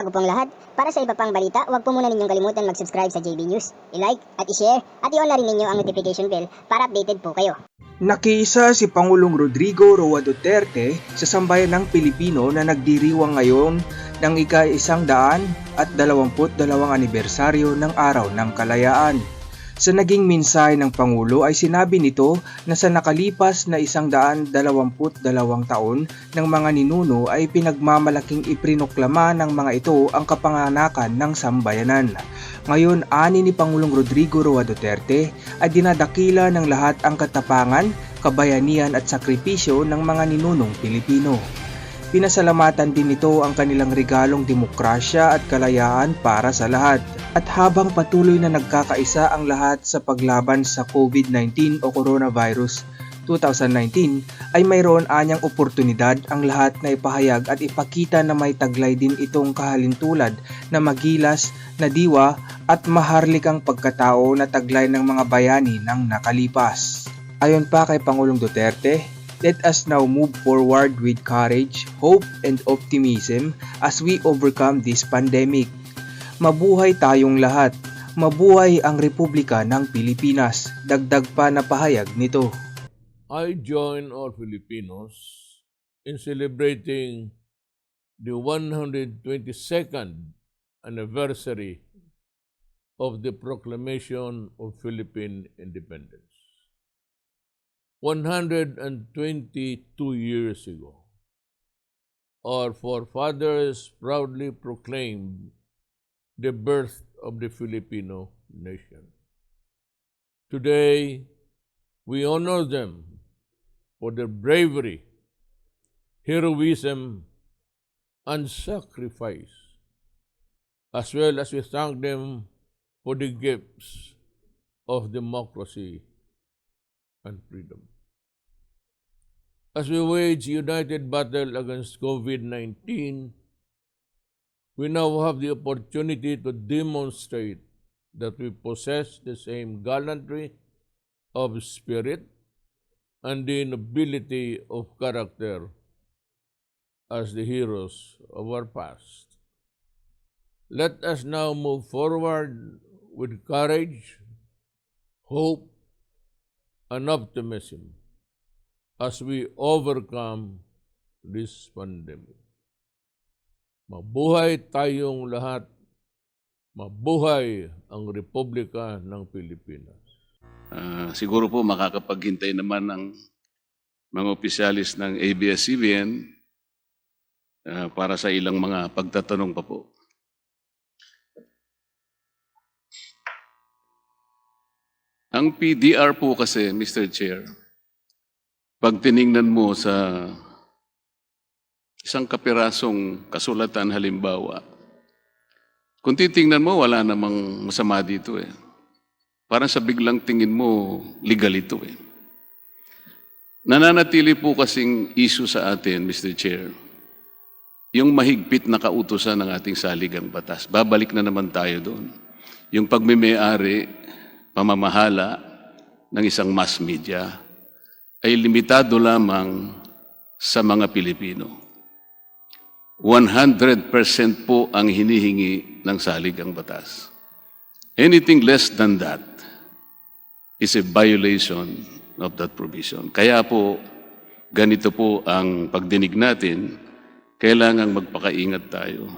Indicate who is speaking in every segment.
Speaker 1: Bago pong lahat, para sa iba pang balita, huwag po muna ninyong kalimutan mag-subscribe sa JB News, i-like at i-share at i-on na rin ninyo ang notification bell para updated po kayo.
Speaker 2: Nakiisa si Pangulong Rodrigo Roa Duterte sa sambayan ng Pilipino na nagdiriwang ngayon ng IKA-122 anibersaryo ng Araw ng Kalayaan. Sa naging mensahe ng Pangulo ay sinabi nito na sa nakalipas na 122 taon ng mga ninuno ay pinagmamalaking iprinoklama ng mga ito ang kapanganakan ng sambayanan. Ngayon, ani ni Pangulong Rodrigo Roa Duterte ay dinadakila ng lahat ang katapangan, kabayanihan at sakripisyo ng mga ninunong Pilipino. Pinasalamatan din nito ang kanilang regalong demokrasya at kalayaan para sa lahat. At habang patuloy na nagkakaisa ang lahat sa paglaban sa COVID-19 o Coronavirus 2019, ay mayroon anyang oportunidad ang lahat na ipahayag at ipakita na may taglay din itong kahalintulad na magilas na diwa at maharlikang pagkatao na taglay ng mga bayani ng nakalipas. Ayon pa kay Pangulong Duterte, let us now move forward with courage, hope, and optimism as we overcome this pandemic. Mabuhay tayong lahat. Mabuhay ang Republika ng Pilipinas. Dagdag pa na pahayag nito.
Speaker 3: I join all Filipinos in celebrating the 122nd anniversary of the proclamation of Philippine independence. 122 years ago, our forefathers proudly proclaimed the birth of the Filipino nation. Today, we honor them for their bravery, heroism, and sacrifice, as well as we thank them for the gifts of democracy and freedom. As we wage united battle against COVID-19, we now have the opportunity to demonstrate that we possess the same gallantry of spirit and the nobility of character as the heroes of our past. Let us now move forward with courage, hope, and optimism as we overcome this pandemic. Mabuhay tayong lahat. Mabuhay ang Republika ng Pilipinas.
Speaker 4: Siguro po makakapaghintay naman ng mga opisyalis ng ABS-CBN para sa ilang mga pagtatanong pa po. Ang PDR po kasi, Mr. Chair, pag tiningnan mo sa isang kapirasong kasulatan halimbawa, kung titingnan mo, wala namang masama dito eh. Parang sa biglang tingin mo, legal ito eh. Nananatili po kasing issue sa atin, Mr. Chair, yung mahigpit na kautusan ng ating saligang batas. Babalik na naman tayo doon. Yung pagmimay-ari, pamamahala ng isang mass media ay limitado lamang sa mga Pilipino. 100% po ang hinihingi ng saligang batas. Anything less than that is a violation of that provision. Kaya po, ganito po ang pagdinig natin, kailangang magpakaingat tayo.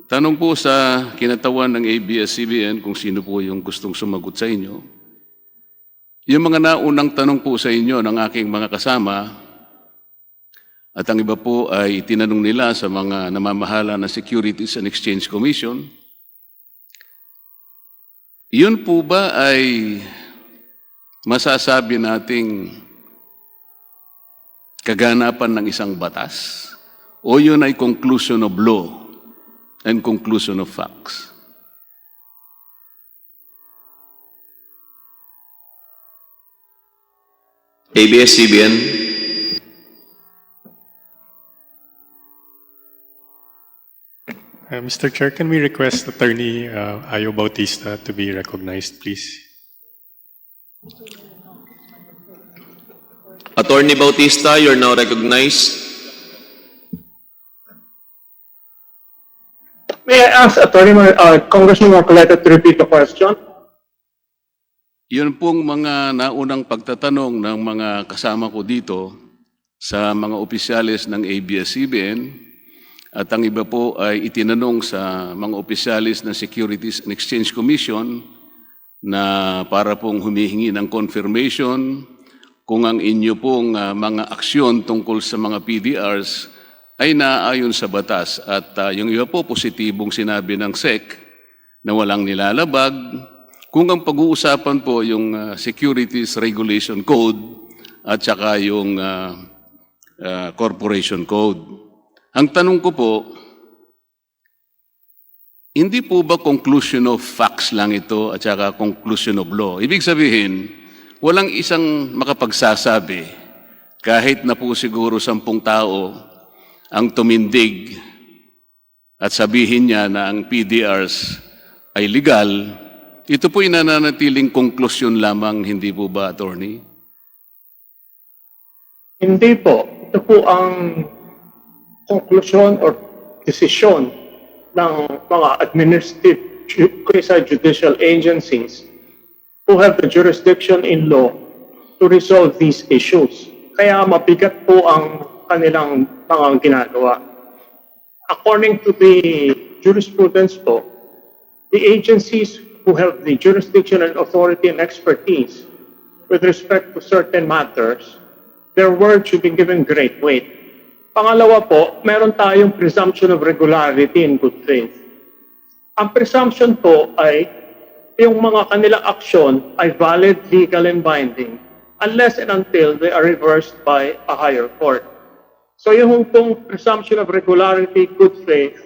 Speaker 4: Tanong po sa kinatawan ng ABS-CBN kung sino po yung gustong sumagot sa inyo. Yung mga naunang tanong po sa inyo ng aking mga kasama, at ang iba po ay tinanong nila sa mga namamahala ng Securities and Exchange Commission, yun po ba ay masasabi nating kaganapan ng isang batas? O yun ay conclusion of law and conclusion of facts?
Speaker 5: ABS-CBN.
Speaker 6: Mr. Chair, can we request Attorney Ayo Bautista to be recognized, please?
Speaker 5: Attorney Bautista, you're now recognized.
Speaker 7: May I ask Congressman Marcoleta to repeat the question?
Speaker 4: Yun pong mga naunang pagtatanong ng mga kasama ko dito sa mga opisyalis ng ABS-CBN at ang iba po ay itinanong sa mga opisyalis ng Securities and Exchange Commission na para pong humihingi ng confirmation kung ang inyo pong mga aksyon tungkol sa mga PDRs ay naaayon sa batas. At yung iba po positibong sinabi ng SEC na walang nilalabag. Kung ang pag-uusapan po yung Securities Regulation Code at saka yung Corporation Code. Ang tanong ko po, hindi po ba conclusion of facts lang ito at saka conclusion of law? Ibig sabihin, walang isang makapagsasabi, kahit na po siguro 10 tao ang tumindig at sabihin niya na ang PDRs ay legal, ito po ay nananatiling konklusyon lamang, hindi po ba, Attorney?
Speaker 7: Hindi po. Ito po ang konklusyon or desisyon ng mga administrative quasi-judicial agencies who have the jurisdiction in law to resolve these issues. Kaya mabigat po ang kanilang mga ginagawa. According to the jurisprudence po, the agencies who have the jurisdiction and authority and expertise with respect to certain matters, their word should be given great weight. Pangalawa po, meron tayong presumption of regularity and good faith. Ang presumption po ay yung mga kanilang aksyon ay valid, legal, and binding unless and until they are reversed by a higher court. So yung pong presumption of regularity, good faith,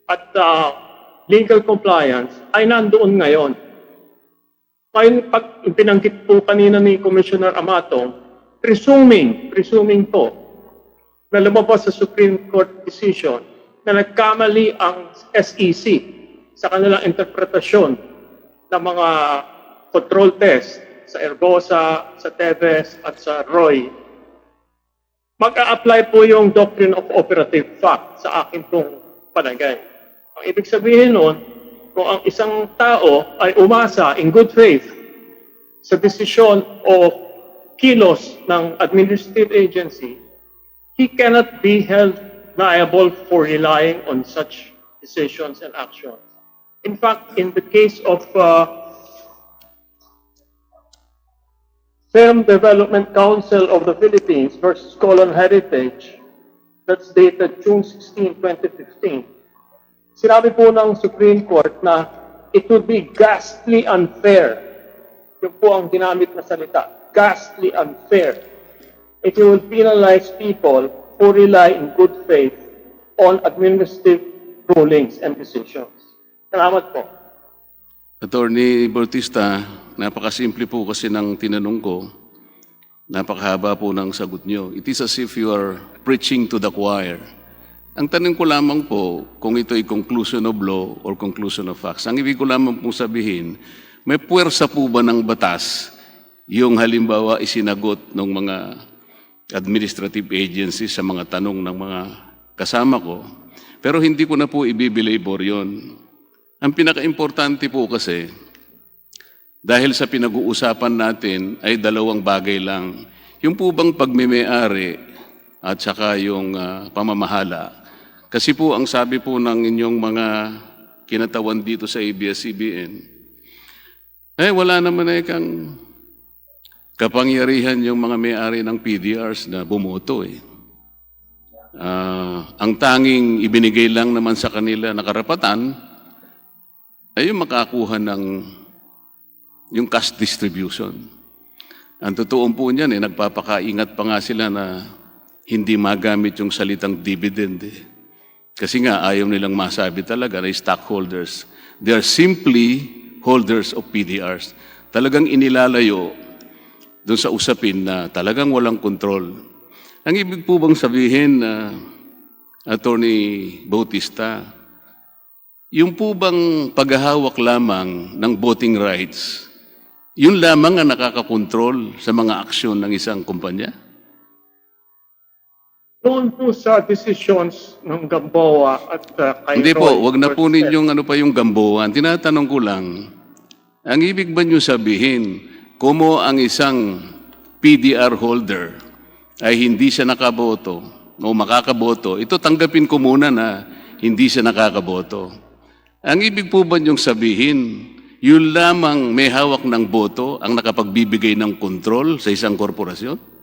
Speaker 7: at legal compliance ay nandoon ngayon. Ngayon, pag pinanggit po kanina ni Commissioner Amato, presuming po na lumabas sa Supreme Court decision na nagkamali ang SEC sa kanilang interpretasyon ng mga control test sa Ergosa, sa Teves, at sa Roy, mag-a-apply po yung doctrine of operative fact sa akin pong palagay. Ang ibig sabihin nun, kung ang isang tao ay umasa in good faith sa desisyon o kilos ng administrative agency, he cannot be held liable for relying on such decisions and actions. In fact, in the case of Film Development Council of the Philippines versus Colon Heritage, that's dated June 16, 2015, sinabi po ng Supreme Court na it would be ghastly unfair. Yun po ang ginamit na salita, ghastly unfair, if you would penalize people who rely in good faith on administrative rulings and decisions. Salamat po.
Speaker 4: Attorney Bautista, napakasimple po kasi ng tinanong ko. Napakahaba po ng sagot nyo. It is as if you are preaching to the choir. Ang tanong ko lamang po kung ito ay conclusion of law or conclusion of facts. Ang ibig ko lamang pong sabihin, may puwersa po ba ng batas yung halimbawa isinagot ng mga administrative agencies sa mga tanong ng mga kasama ko, pero hindi ko na po ibibilabor yun. Ang pinaka-importante po kasi, dahil sa pinag-uusapan natin ay dalawang bagay lang. Yung po bang pagmimay-ari at saka yung pamamahala. Kasi po ang sabi po ng inyong mga kinatawan dito sa ABS-CBN, wala naman kang kapangyarihan yung mga may-ari ng PDRs na bumoto Ang tanging ibinigay lang naman sa kanila na karapatan ay yung makakuha ng yung cash distribution. Ang totoong po niyan, nagpapakaingat pa nga sila na hindi magamit yung salitang dividend. Kasi nga, ayaw nilang masabi talaga na stockholders. They are simply holders of PDRs. Talagang inilalayo doon sa usapin na talagang walang control. Ang ibig po bang sabihin, Attorney Bautista, yung po bang paghahawak lamang ng voting rights, yun lamang ang nakakakontrol sa mga aksyon ng isang kumpanya?
Speaker 7: Doon po sa decisions ng Gamboa at kay
Speaker 4: Hindi po,
Speaker 7: Roy
Speaker 4: wag na po
Speaker 7: Duterte.
Speaker 4: ninyong ano pa yung gamboan. Tinatanong ko lang, ang ibig ba nyo sabihin, kumo ang isang PDR holder ay hindi siya nakaboto o makakaboto, ito tanggapin ko muna na hindi siya nakakaboto. Ang ibig po ba niyong sabihin, yun lamang may hawak ng boto ang nakapagbibigay ng kontrol sa isang korporasyon?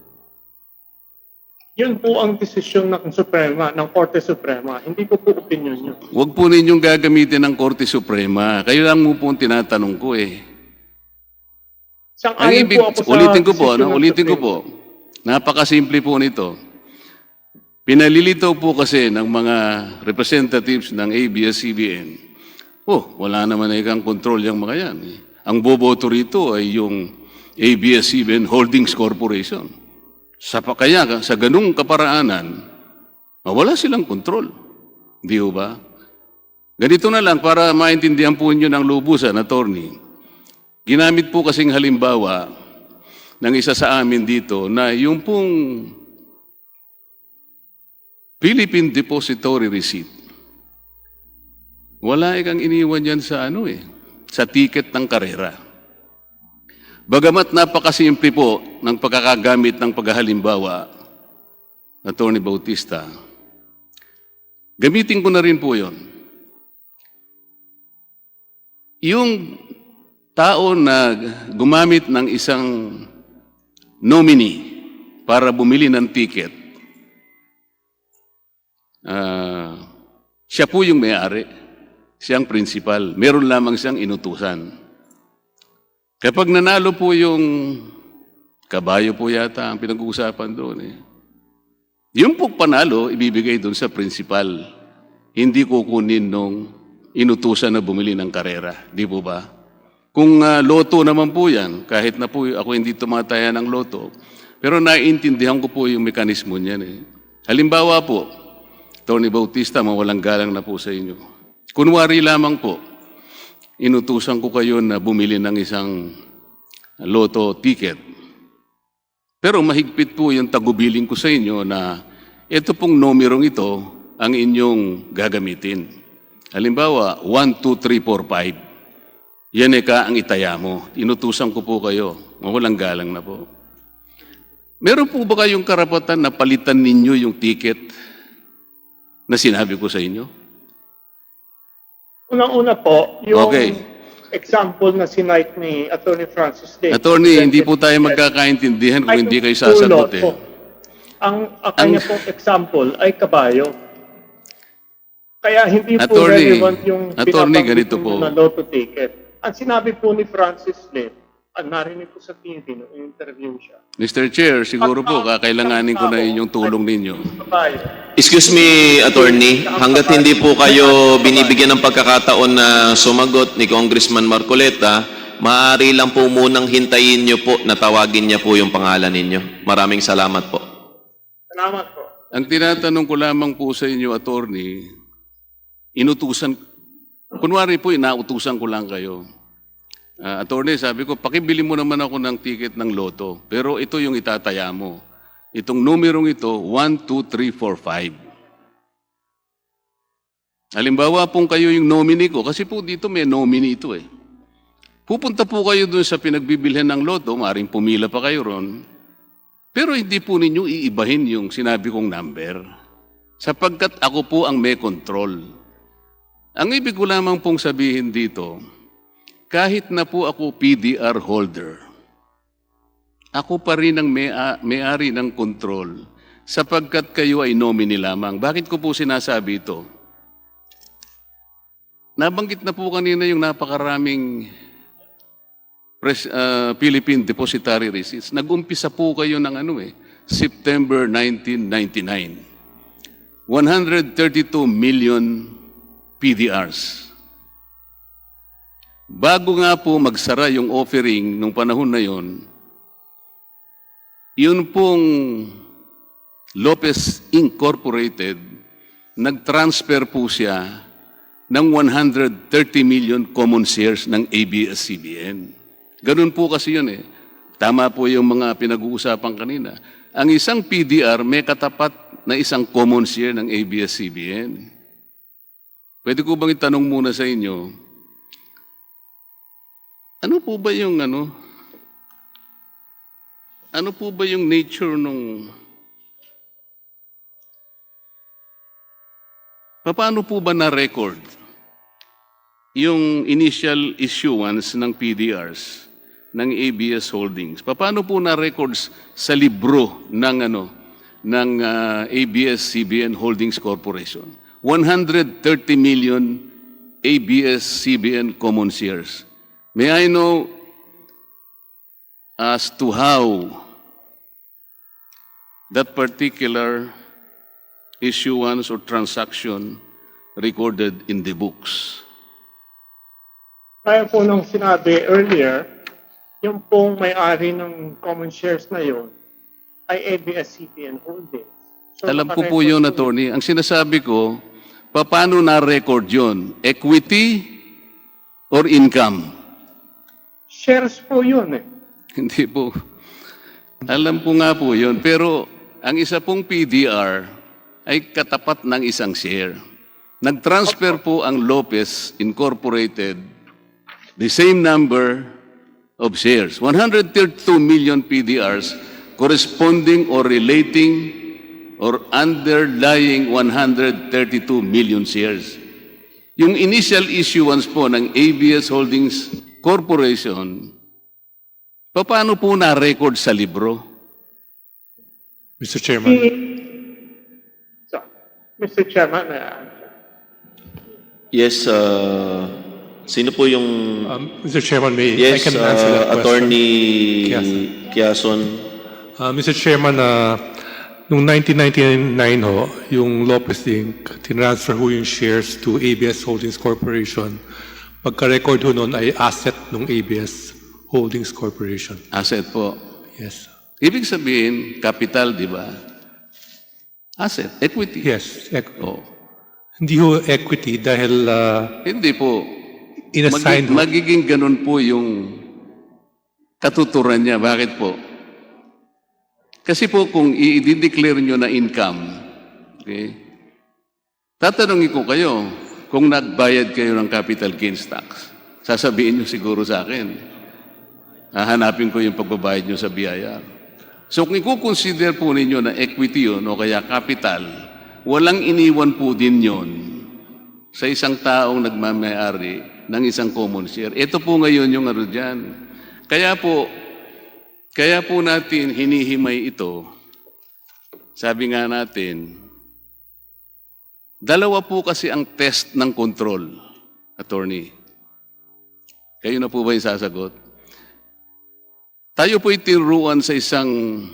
Speaker 7: Yun po ang desisyon ng Suprema, ng Korte Suprema. Hindi ko po opinion yun.
Speaker 4: Huwag po ninyong gagamitin ng Korte Suprema. Kayo lang mo po ang tinatanong ko eh. Ang
Speaker 7: Sang-ayon
Speaker 4: ibig,
Speaker 7: po ako sa
Speaker 4: ulitin ko po,
Speaker 7: desisyon ng
Speaker 4: ulitin ko
Speaker 7: Suprema.
Speaker 4: po. Napakasimple po nito. Pinalilitaw po kasi ng mga representatives ng ABS-CBN, wala naman na ikang control yung mga yan. Ang boboto rito ay yung ABS-CBN Holdings Corporation. Kaya sa ganung kaparaanan, wala silang kontrol. Di ba? Ganito na lang para maintindihan po niyo ng lubusan, attorney. Ginamit po kasing halimbawa ng isa sa amin dito na yung pong Philippine Depository Receipt. Wala ikang iniwan yan sa sa ticket ng karera. Bagamat napakasimple po ng pagkakagamit ng paghahalimbawa, Attorney Bautista, gamitin ko na rin po yon. Yung tao na gumamit ng isang nominee para bumili ng ticket, siya po yung may-ari, siyang principal, meron lamang siyang inutusan. Kapag nanalo po yung kabayo po yata ang pinag-uusapan doon yung po panalo, ibibigay doon sa principal. Hindi kukunin nung inutusan na bumili ng karera. Di po ba? Kung loto naman po yan, kahit na po ako hindi tumataya ng loto, pero naiintindihan ko po yung mekanismo niyan Halimbawa po, Tony Bautista, mawalang galang na po sa inyo. Kunwari lamang po, inutusan ko kayo na bumili ng isang loto ticket. Pero mahigpit po yung tagubilin ko sa inyo na ito pong numerong ito ang inyong gagamitin. Halimbawa, 1, 2, 3, 4, 5. Yan ang itaya mo. Inutusan ko po kayo. Mawalang galang na po. Meron po ba kayong karapatan na palitan ninyo yung ticket na sinabi ko sa inyo?
Speaker 7: Unang-una po, yung
Speaker 4: Okay.
Speaker 7: example na sinight ni Attorney Francis Day.
Speaker 4: Attorney, hindi po tayo magkakaintindihan kung hindi kayo sasagot
Speaker 7: Ang kanya pong example ay kabayo. Kaya hindi po
Speaker 4: Attorney,
Speaker 7: relevant yung
Speaker 4: Attorney,
Speaker 7: binabanggit
Speaker 4: ganito
Speaker 7: ninyo
Speaker 4: po.
Speaker 7: na lotto ticket. Ang sinabi po ni Francis Lim, narinig ko sa TV nung interview siya.
Speaker 4: Mr. Chair, siguro po kakailanganin ko na inyong tulong ninyo.
Speaker 7: Kabayo.
Speaker 5: Excuse me, attorney. Hanggat hindi po kayo binibigyan ng pagkakataon na sumagot ni Congressman Marcoleta, maaari lang po munang hintayin niyo po na tawagin niya po yung pangalan ninyo. Maraming salamat po.
Speaker 7: Salamat po.
Speaker 4: Ang tinatanong ko lamang po sa inyo, attorney, inutusan, kunwari po, inautusan ko lang kayo. Attorney, sabi ko, pakibili mo naman ako ng ticket ng loto, pero ito yung itataya mo. Itong numerong ito, 1, 2, 3, 4, 5. Halimbawa pong kayo yung nominee ko, kasi po dito may nominee ito Pupunta po kayo dun sa pinagbibilhan ng loto, maaaring pumila pa kayo ron, pero hindi po ninyo iibahin yung sinabi kong number, sapagkat ako po ang may control. Ang ibig ko lamang pong sabihin dito, kahit na po ako PDR holder, ako pa rin ang may-ari ng control sapagkat kayo ay nominee lamang. Bakit ko po sinasabi ito? Nabanggit na po kanina yung napakaraming Philippine Depository Receipts. Nag-umpisa po kayo ng September 1999. 132 million PDRs. Bago nga po magsara yung offering nung panahon na yon, yun pong Lopez Incorporated, nag-transfer po siya ng 130 million common shares ng ABS-CBN. Ganun po kasi yun Tama po yung mga pinag-uusapan kanina. Ang isang PDR may katapat na isang common share ng ABS-CBN. Pwede ko bang itanong muna sa inyo, ano po ba yung nature nung, paano po ba na-record yung initial issuance ng PDRs ng ABS Holdings? Paano po na-records sa libro ng ABS-CBN Holdings Corporation? 130 million ABS-CBN common shares. May I know as to how that particular issuance or transaction recorded in the books?
Speaker 7: Kaya po nung sinabi earlier, yung pong may-ari ng common shares na yun ay ABS-CBN Holdings. So,
Speaker 4: Alam ko po yun, attorney. Ang sinasabi ko, paano na-record yun? Equity or income?
Speaker 7: Shares po yun eh.
Speaker 4: Hindi po. Alam ko nga po yun. Pero ang isa pong PDR ay katapat ng isang share. Nag-transfer po ang Lopez Incorporated the same number of shares. 132 million PDRs corresponding or relating or underlying 132 million shares. Yung initial issuance po ng ABS Holdings Corporation, paano po na-record sa libro?
Speaker 6: Mr. Chairman.
Speaker 7: So, Mr. Chairman,
Speaker 5: Yes, sino po yung...
Speaker 6: Mr. Chairman, I
Speaker 5: yes,
Speaker 6: can answer that question.
Speaker 5: Attorney
Speaker 6: Quiason.
Speaker 5: Quiason.
Speaker 6: Mr. Chairman, noong 1999 ho, yung Lopez Inc., tinransfer ho yung shares to ABS Holdings Corporation. Pagka-record ho noon ay asset ng ABS Holdings Corporation.
Speaker 4: Asset po.
Speaker 6: Yes.
Speaker 4: Ibig sabihin, capital, di ba? Asset, equity.
Speaker 6: Yes.
Speaker 4: Oh.
Speaker 6: Hindi ho equity dahil
Speaker 4: Hindi po.
Speaker 6: inassigned ho.
Speaker 4: Magiging ganun po yung katuturan niya. Bakit po? Kasi po kung i-declare nyo na income, okay, tatanungin ko kayo kung nagbayad kayo ng capital gains tax. Sasabihin nyo siguro sa akin. Hahanapin ko yung pagbabayad nyo sa BIR. So kung i-consider po ninyo na equity yun o kaya capital, walang iniwan po din yun sa isang taong nagmamayari ng isang common share. Ito po ngayon yung dyan. Kaya po natin hinihimay ito. Sabi nga natin, dalawa po kasi ang test ng control, attorney. Kayo na po ba yung sasagot? Tayo po itinuruan sa isang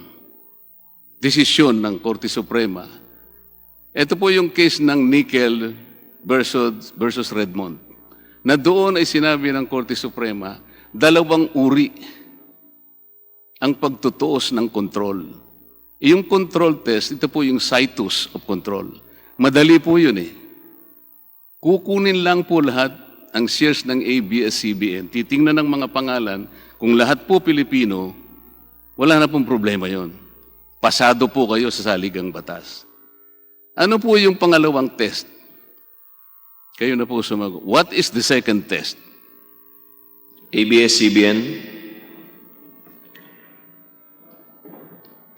Speaker 4: desisyon ng Korte Suprema. Ito po yung case ng Nickel versus Redmond. Na doon ay sinabi ng Korte Suprema, dalawang uri ang pagtutuos ng control. Yung control test, ito po yung situs of control. Madali po yun eh. Kukunin lang po lahat ang shares ng ABS-CBN. Titingnan ng mga pangalan, kung lahat po Pilipino, wala na pong problema yon. Pasado po kayo sa saligang batas. Ano po yung pangalawang test? Kayo na po sumagot. What is the second test?
Speaker 5: ABS-CBN.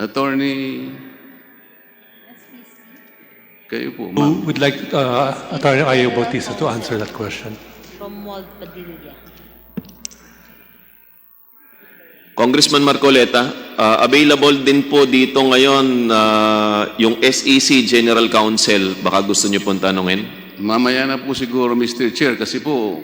Speaker 4: Attorney, kayo po,
Speaker 6: Who
Speaker 4: ma'am.
Speaker 6: would like Attorney Ayaw Bautista to answer that question?
Speaker 8: Romuald Padilla.
Speaker 5: Congressman Marcoleta, available din po dito ngayon yung SEC General Counsel. Baka gusto niyo pong tanungin.
Speaker 4: Mamaya na po siguro, Mr. Chair, kasi po,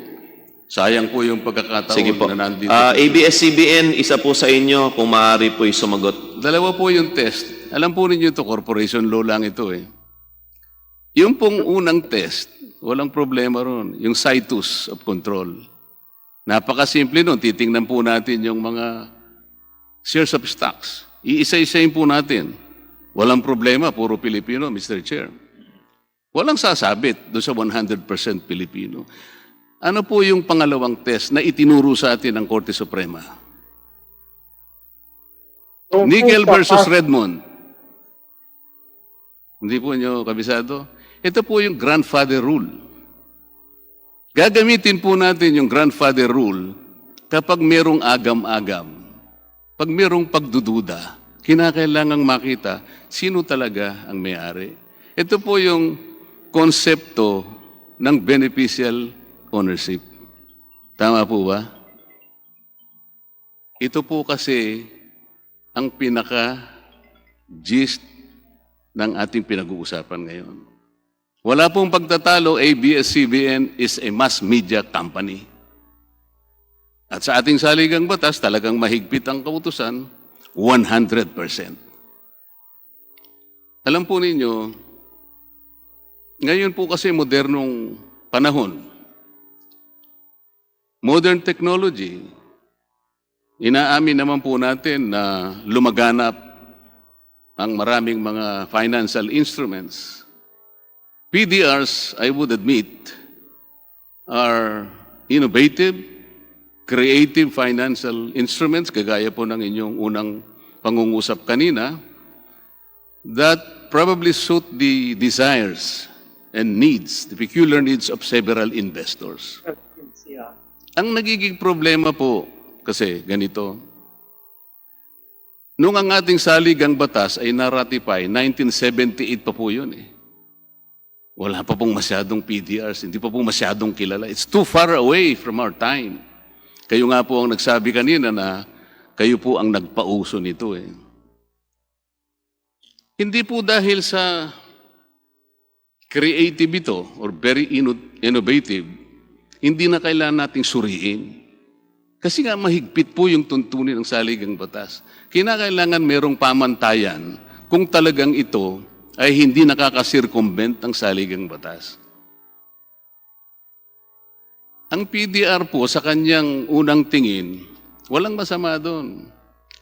Speaker 4: sayang po yung pagkakataon
Speaker 5: Sige po.
Speaker 4: na nandito.
Speaker 5: ABS-CBN, isa po sa inyo kung maaari po sumagot.
Speaker 4: Dalawa po yung test. Alam po ninyo ito, corporation law lang ito eh. Yung pong unang test, walang problema ron. Yung situs of control. Napakasimple nun. Titingnan po natin yung mga shares of stocks. Iisa-isayin po natin. Walang problema, puro Pilipino, Mr. Chair. Walang sasabit doon sa 100% Pilipino. Ano po yung pangalawang test na itinuro sa atin ng Korte Suprema? Nickel versus Redmond. Hindi po nyo kabisado? Ito po yung grandfather rule. Gagamitin po natin yung grandfather rule kapag merong agam-agam, pag merong pagdududa, kinakailangang makita sino talaga ang may-ari. Ito po yung konsepto ng beneficial ownership. Tama po ba? Ito po kasi ang pinaka-gist ng ating pinag-uusapan ngayon. Wala pong pagtatalo, ABS-CBN is a mass media company. At sa ating saligang batas, talagang mahigpit ang kautusan, 100%. Alam po ninyo, ngayon po kasi modernong panahon, modern technology, inaamin naman po natin na lumaganap ang maraming mga financial instruments. PDRs, I would admit, are innovative, creative financial instruments, kagaya po ng inyong unang pangungusap kanina, that probably suit the desires and needs, the peculiar needs of several investors. Ang nagiging problema po, kasi ganito, nung ang ating saligang batas ay na-ratify, 1978 pa po yun eh. Wala pa pong masyadong PDRs, hindi pa pong masyadong kilala. It's too far away from our time. Kayo nga po ang nagsabi kanina na kayo po ang nagpauso nito eh. Hindi po dahil sa creative ito or very innovative, hindi na kailangan nating suriin. Kasi nga mahigpit po yung tuntunin ng saligang batas. Kinakailangan merong pamantayan kung talagang ito ay hindi nakaka-circumvent ang saligang batas. Ang PDR po sa kanyang unang tingin, walang masama doon.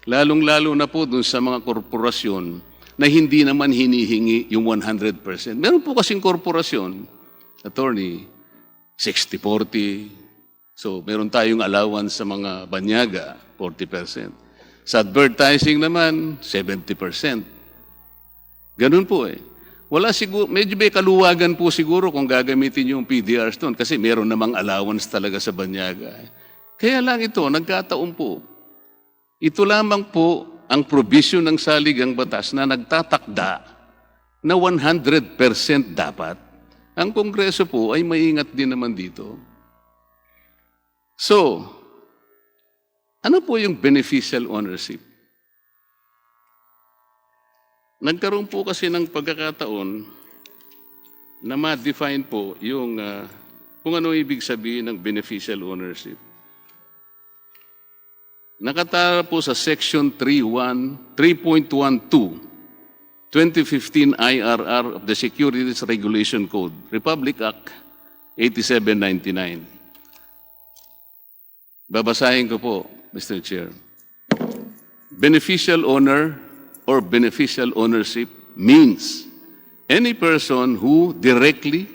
Speaker 4: Lalong-lalo na po doon sa mga korporasyon na hindi naman hinihingi yung 100%. Meron po kasing korporasyon, attorney, 60-40, so, meron tayong allowance sa mga banyaga, 40%. Sa advertising naman, 70%. Ganun po eh. Wala siguro, medyo may kaluwagan po siguro kung gagamitin yung PDRs doon kasi meron namang allowance talaga sa banyaga. Kaya lang ito, nagkataon po. Ito lamang po ang provision ng saligang batas na nagtatakda na 100% dapat. Ang Kongreso po ay maingat din naman dito. So, ano po yung beneficial ownership? Nagkaroon po kasi ng pagkakataon na ma-define po yung kung ano ibig sabihin ng beneficial ownership. Nakatara po sa Section 3.12, 2015 IRR of the Securities Regulation Code, Republic Act 8799. Babasahin ko po, Mr. Chair. Beneficial owner or beneficial ownership means any person who directly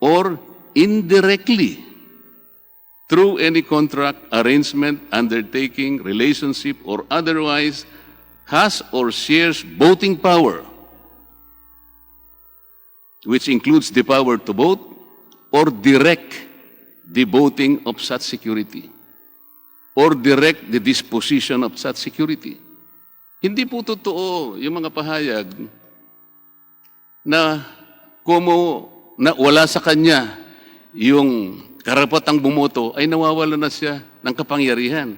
Speaker 4: or indirectly through any contract, arrangement, undertaking, relationship, or otherwise has or shares voting power, which includes the power to vote or direct the voting of such security, or direct the disposition of such security. Hindi po totoo yung mga pahayag na na wala sa kanya yung karapatang bumoto ay nawawala na siya ng kapangyarihan.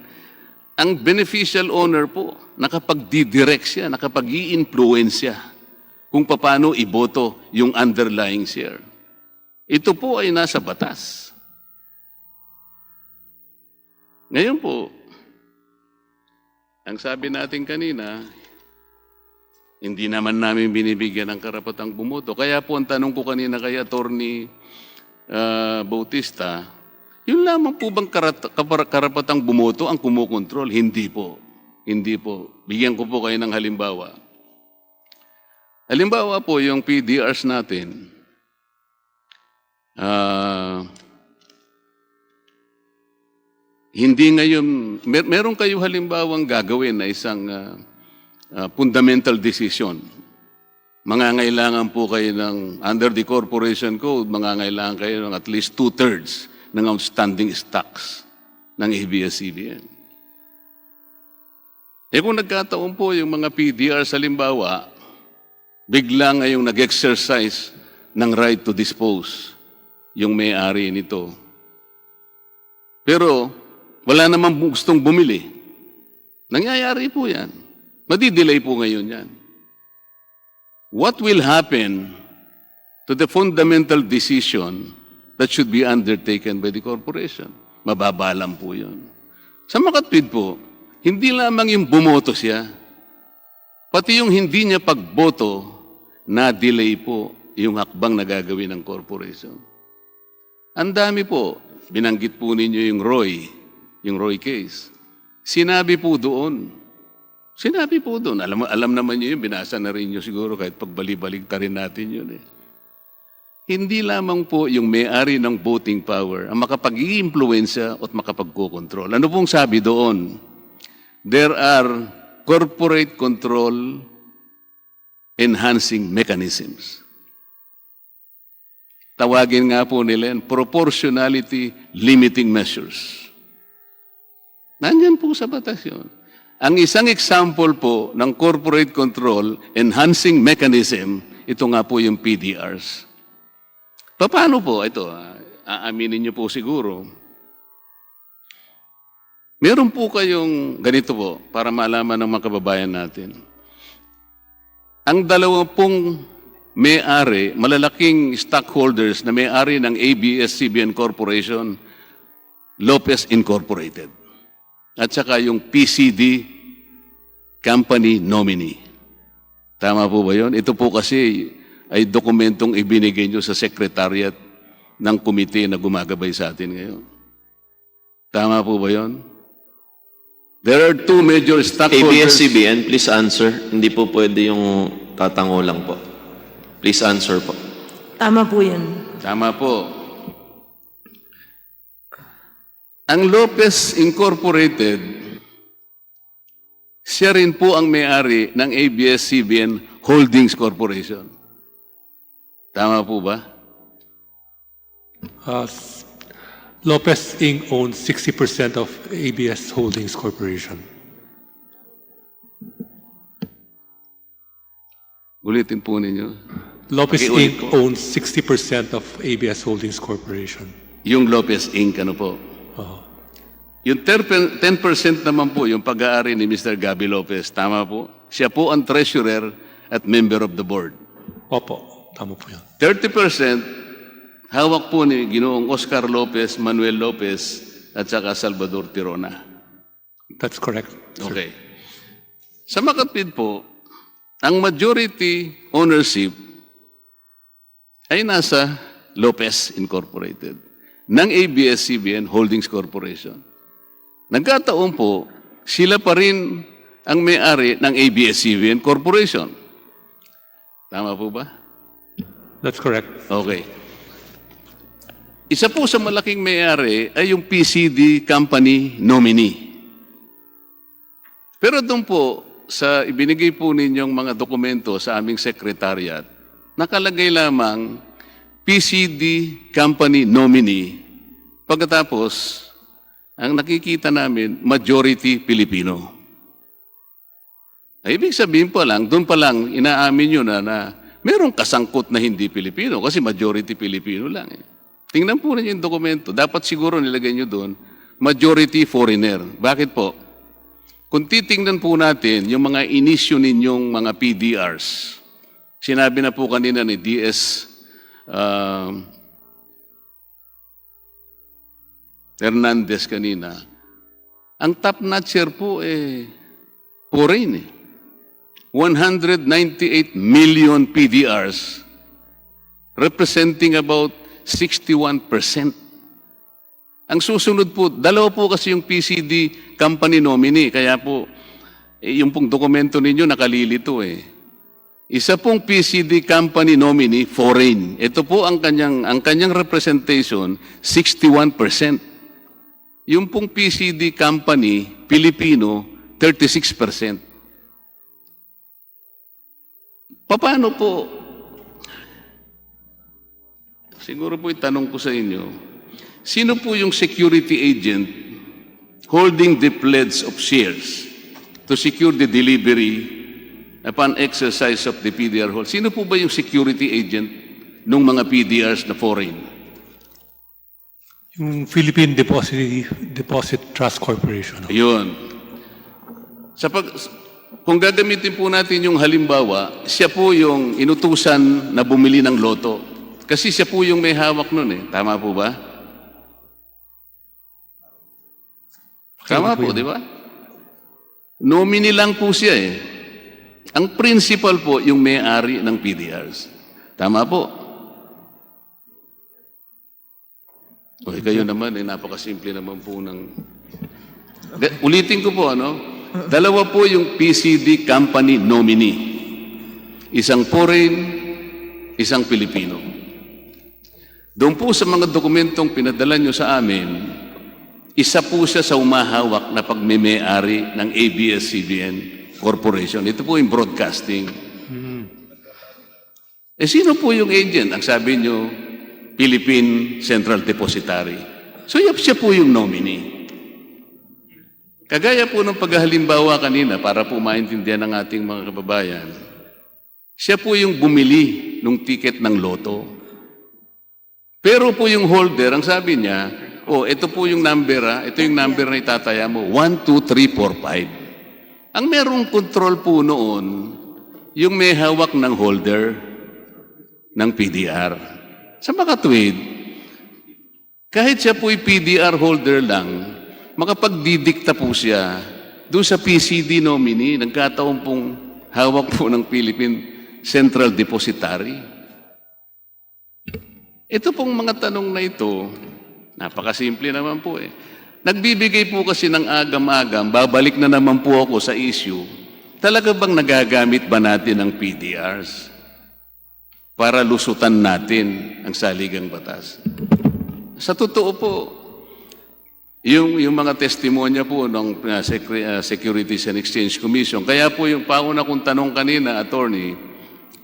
Speaker 4: Ang beneficial owner po, nakapag-direct siya, nakapag-i-influence siya kung paano iboto yung underlying share. Ito po ay nasa batas. Ngayon po, ang sabi natin kanina, hindi naman namin binibigyan ng karapatang bumoto. Kaya po ang tanong ko kanina kay Attorney Bautista, yun lamang po bang karapatang bumoto ang kumukontrol? Hindi po. Hindi po. Bigyan ko po kayo ng halimbawa. Halimbawa po yung PDRs natin. Hindi ngayon, meron kayo halimbawang gagawin na isang fundamental decision. mangangailangan po kayo ng, under the corporation code, mangangailangan kayo ng at least 2/3 ng outstanding stocks ng ABS-CBN. Kung nagkataon po yung mga PDR sa halimbawa, bigla ngayong nag-exercise ng right to dispose yung may-ari nito. Pero wala namang gustong bumili. Nangyayari po yan. Madidelay po ngayon yan. What will happen to the fundamental decision that should be undertaken by the corporation? Mababalam po yun. Sa makatwid po, hindi lamang yung bumoto siya, pati yung hindi niya pagboto, na-delay po yung hakbang na gagawin ng corporation. Ang dami po, binanggit po ninyo yung Roy case. Sinabi po doon. Alam naman nyo yun, binasa na rin nyo siguro kahit pagbalik-balik ta rin natin yun eh. Hindi lamang po yung may-ari ng voting power ang makapag-i-impluensya at makapagkukontrol. Ano pong sabi doon? There are corporate control enhancing mechanisms. Tawagin nga po nila yan, proportionality limiting measures. Nandyan po sa batas yun. Ang isang example po ng corporate control enhancing mechanism, ito nga po yung PDRs. Paano po? Ito, aaminin niyo po siguro. Meron po kayong ganito po, para malaman ng mga kababayan natin. Ang 20 may-ari, malalaking stockholders na may-ari ng ABS-CBN Corporation, Lopez Incorporated. At saka yung PCD Company Nominee. Tama po ba yun? Ito po kasi ay dokumentong ibinigay nyo sa secretariat ng komite na gumagabay sa atin ngayon. Tama po ba yun? There are two major stockholders.
Speaker 5: ABS-CBN, please answer. Hindi po pwede yung tatango lang po. Please answer po.
Speaker 8: Tama po yan.
Speaker 4: Tama po. Ang Lopez Incorporated, siya rin po ang may-ari ng ABS-CBN Holdings Corporation. Tama po ba?
Speaker 6: Lopez Inc. owns 60% of ABS Holdings Corporation.
Speaker 4: Ulitin po ninyo.
Speaker 6: Lopez
Speaker 4: Pakiulit
Speaker 6: Inc.
Speaker 4: po.
Speaker 6: owns 60% of ABS Holdings Corporation.
Speaker 4: Yung Lopez Inc. ano po? Yung 10% naman po, yung pag-aari ni Mr. Gabby Lopez, tama po? Siya po ang treasurer at member of the board.
Speaker 6: Opo, tama po yan.
Speaker 4: 30%, hawak po ni Ginoong Oscar Lopez, Manuel Lopez, at saka Salvador Tirona.
Speaker 6: That's correct, sir.
Speaker 4: Okay. Sa makatwid po, ang majority ownership ay nasa Lopez Incorporated ng ABS-CBN Holdings Corporation. Nagkataon po, sila pa rin ang may-ari ng ABS-CBN Corporation. Tama po ba?
Speaker 6: That's correct.
Speaker 4: Okay. Isa po sa malaking may-ari ay yung PCD Company Nominee. Pero doon po, sa ibinigay po ninyong mga dokumento sa aming secretariat, nakalagay lamang PCD Company Nominee. Pagkatapos, ang nakikita namin, majority Pilipino. Ay, ibig sabihin pa lang, doon pa lang, inaamin nyo na merong kasangkot na hindi Pilipino kasi majority Pilipino lang. Eh. Tingnan po ninyo yung dokumento. Dapat siguro nilagay nyo doon, majority foreigner. Bakit po? Kung titingnan po natin yung mga inisyo ninyong mga PDRs, sinabi na po kanina ni DS Hernandez kanina, ang top notcher po foreign 198 million PDRs representing about 61%. Ang susunod po, dalawa po kasi yung PCD company nominee, kaya po yung pong dokumento ninyo nakalilito eh. Isa pong PCD company nominee, foreign. Ito po ang kanyang representation, 61%. Yung pong PCD company, Pilipino, 36%. Paano po? Siguro po itanong ko sa inyo, sino po yung security agent holding the pledge of shares to secure the delivery upon exercise of the PDR hold? Sino po ba yung security agent ng mga PDRs na foreign?
Speaker 6: Yung Philippine Deposit Trust Corporation.
Speaker 4: Ayun. Kung gagamitin po natin yung halimbawa, siya po yung inutusan na bumili ng loto. Kasi siya po yung may hawak nun eh. Tama po ba? Tama po, di ba? Nominee lang po siya eh. Ang principal po yung may-ari ng PDRs. Tama po. O kayo naman eh, napakasimple naman po ng... Ulitin ko po, ano? Dalawa po yung PCD company nominee. Isang foreign, isang Pilipino. Doon po sa mga dokumentong pinadala nyo sa amin, isa po siya sa umahawak na pagmeme-ari ng ABS-CBN Corporation. Ito po yung broadcasting. Eh sino po yung agent? Ang sabi nyo, Philippine Central Depository. So siya po yung nominee. Kagaya po ng paghalimbawa kanina, para po maintindihan ng ating mga kababayan, siya po yung bumili ng ticket ng loto. Pero po yung holder, ang sabi niya, ito po yung number, ito yung number na itataya mo, 1, 2, 3, 4, 5. Ang merong control po noon, yung may hawak ng holder ng PDR. Sa makatwid, kahit siya po'y PDR holder lang, makapagdidikta po siya doon sa PCD nominee, nagkataon pong hawak po ng Philippine Central Depository. Ito pong mga tanong na ito, napakasimple naman po eh. Nagbibigay po kasi ng agam-agam, babalik na naman po ako sa issue, talaga bang nagagamit ba natin ang PDRs para lusutan natin ang saligang batas? Sa totoo po, yung mga testimonya po ng Securities and Exchange Commission, kaya po yung pauna kong tanong kanina, attorney,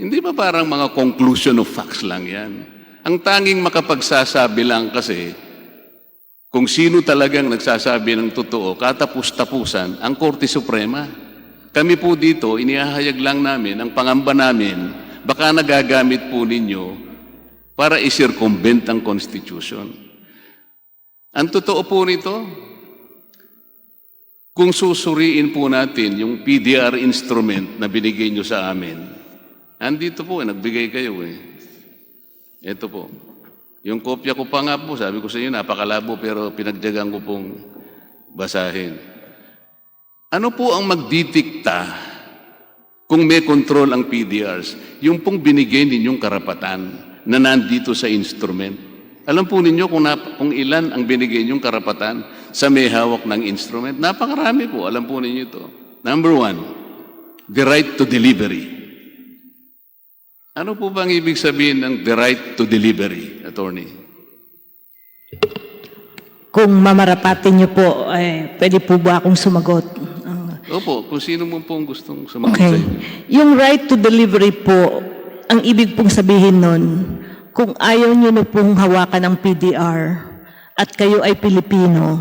Speaker 4: hindi ba parang mga conclusion of facts lang yan? Ang tanging makapagsasabi lang kasi, kung sino talagang nagsasabi ng totoo, katapus-tapusan, ang Korte Suprema. Kami po dito, inihahayag lang namin, ang pangamba namin, baka nagagamit po ninyo para i-circumvent ang Constitution. Ang totoo po nito, kung susuriin po natin yung PDR instrument na binigay nyo sa amin, andito po, nagbigay kayo eh. Ito po. Yung kopya ko pa nga po, sabi ko sa inyo, napakalabo pero pinagdagan ko pong basahin. Ano po ang magdidikta kung may control ang PDRs? Yung pong binigay ninyong karapatan na nandito sa instrument. Alam po ninyo kung ilan ang binigay ninyong karapatan sa may hawak ng instrument? Napakarami po, alam po ninyo ito. Number 1, the right to delivery. Ano po bang ibig sabihin ng the right to delivery, attorney?
Speaker 8: Kung mamarapatin niyo po, pwede po ba akong sumagot?
Speaker 4: Opo, kung sino mo pong gustong sumagot
Speaker 8: Okay.
Speaker 4: sa inyo.
Speaker 8: Yung right to delivery po, ang ibig pong sabihin nun, kung ayaw niyo na pong hawakan ng PDR at kayo ay Pilipino,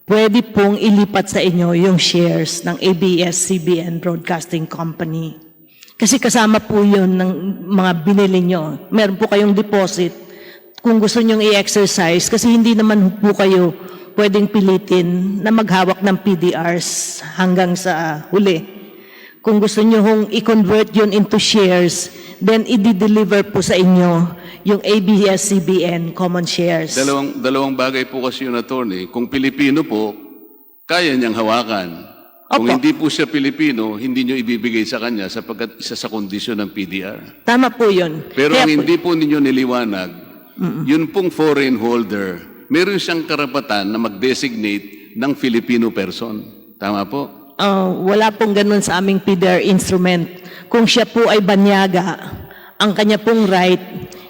Speaker 8: pwede pong ilipat sa inyo yung shares ng ABS-CBN Broadcasting Company. Kasi kasama po yun ng mga binili nyo. Meron po kayong deposit kung gusto nyong i-exercise kasi hindi naman po kayo pwedeng pilitin na maghawak ng PDRs hanggang sa huli. Kung gusto nyo hong i-convert yun into shares, then i-deliver po sa inyo yung ABS-CBN common shares.
Speaker 4: Dalawang bagay po kasi yun, attorney. Kung Pilipino po, kaya niyang hawakan. Kung
Speaker 8: Opo.
Speaker 4: hindi po siya Pilipino, hindi nyo ibibigay sa kanya sapagkat isa sa kondisyon ng PDR.
Speaker 8: Tama po yun.
Speaker 4: Pero
Speaker 8: Kaya
Speaker 4: ang
Speaker 8: po-
Speaker 4: hindi po ninyo niliwanag, yun pong foreign holder, meron siyang karapatan na mag-designate ng Filipino person. Tama po?
Speaker 8: Wala pong ganun sa aming PDR instrument. Kung siya po ay banyaga, ang kanya pong right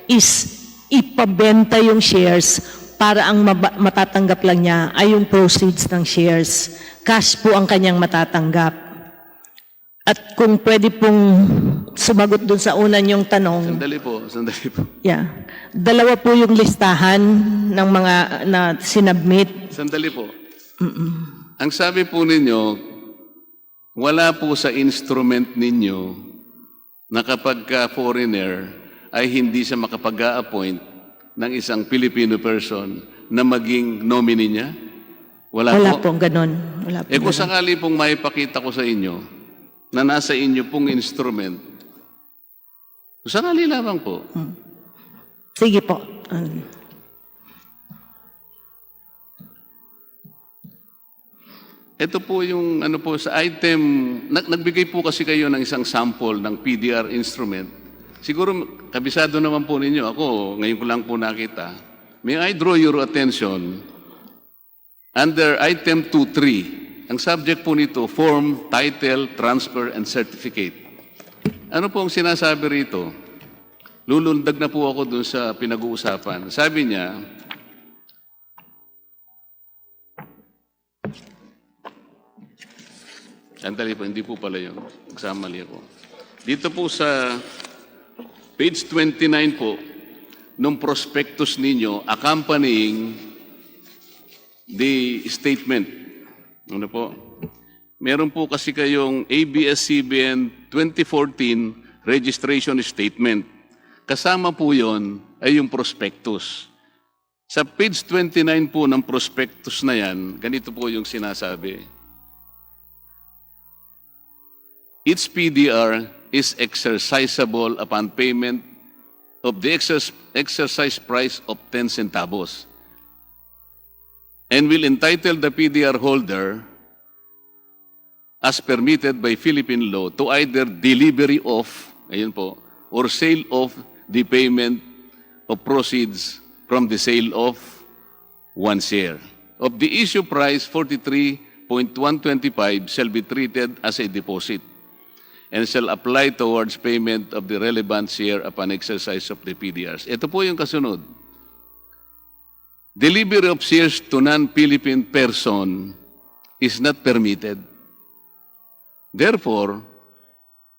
Speaker 8: is ipabenta yung shares para ang matatanggap lang niya ay yung proceeds ng shares. Cash po ang kanyang matatanggap. At kung pwede pong sumagot dun sa una niyong tanong.
Speaker 4: Sandali po, sandali po.
Speaker 8: Yeah. Dalawa po yung listahan ng mga na sinubmit.
Speaker 4: Sandali po. Ang sabi po ninyo, wala po sa instrument ninyo na kapag ka foreigner ay hindi siya makapag-a-appoint ng isang Filipino person na maging nominee niya? Wala po?
Speaker 8: Pong ganon. Wala pong
Speaker 4: Kung
Speaker 8: ganon.
Speaker 4: sakali pong maipakita ko sa inyo na nasa inyo pong instrument, sakali lamang po.
Speaker 8: Sige po.
Speaker 4: Ito po yung ano po sa item, nagbigay po kasi kayo ng isang sample ng PDR instrument. Siguro kabisado naman po ninyo. Ako, ngayon ko lang po nakita. May I draw your attention under item 2.3. Ang subject po nito, form, title, transfer, and certificate. Ano po ang sinasabi rito? Lulundag na po ako dun sa pinag-uusapan. Sabi niya, sandali po, hindi po pala yun. Nagsamali ako. Dito po sa page 29 po, nung prospectus ninyo accompanying the statement. Ano po? Meron po kasi kayong ABS-CBN 2014 registration statement. Kasama po yon ay yung prospectus. Sa page 29 po ng prospectus na yan, ganito po yung sinasabi. Each PDR is exercisable upon payment of the exercise price of 10 centavos and will entitle the PDR holder as permitted by Philippine law to either delivery of, ayun po, or sale of the payment of proceeds from the sale of one share. Of the issue price, 43.125 shall be treated as a deposit and shall apply towards payment of the relevant share upon exercise of the PDRs. Ito po yung kasunod. Delivery of shares to non-Philippine person is not permitted. Therefore,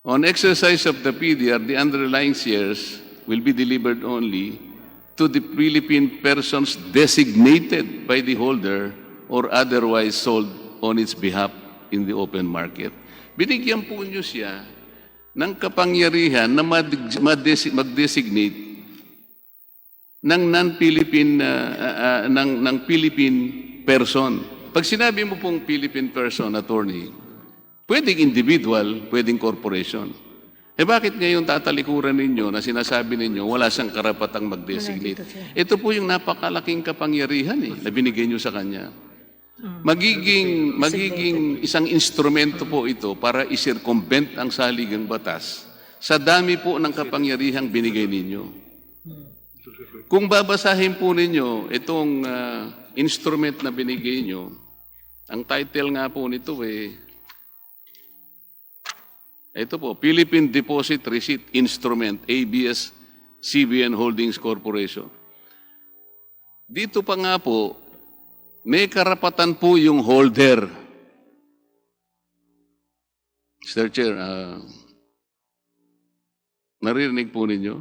Speaker 4: on exercise of the PDR, the underlying shares will be delivered only to the Philippine persons designated by the holder or otherwise sold on its behalf in the open market. Binigyan po niyo siya ng kapangyarihan na mag-designate ng non-Philippine ng Philippine person. Pag sinabi mo pong Philippine person, attorney, pwedeng individual, pwedeng corporation. Bakit ngayon tatalikuran ninyo na sinasabi ninyo wala siyang karapatang mag-designate? Ito po yung napakalaking kapangyarihan na binigay niyo sa kanya. Magiging isang instrumento po ito para i-circumvent ang saligang batas sa dami po ng kapangyarihang binigay ninyo. Kung babasahin po ninyo itong instrument na binigay nyo, ang title nga po nito ito po, Philippine Deposit Receipt Instrument, ABS-CBN Holdings Corporation. Dito pa nga po, may karapatan po yung holder. Mr. Chair, naririnig po ninyo?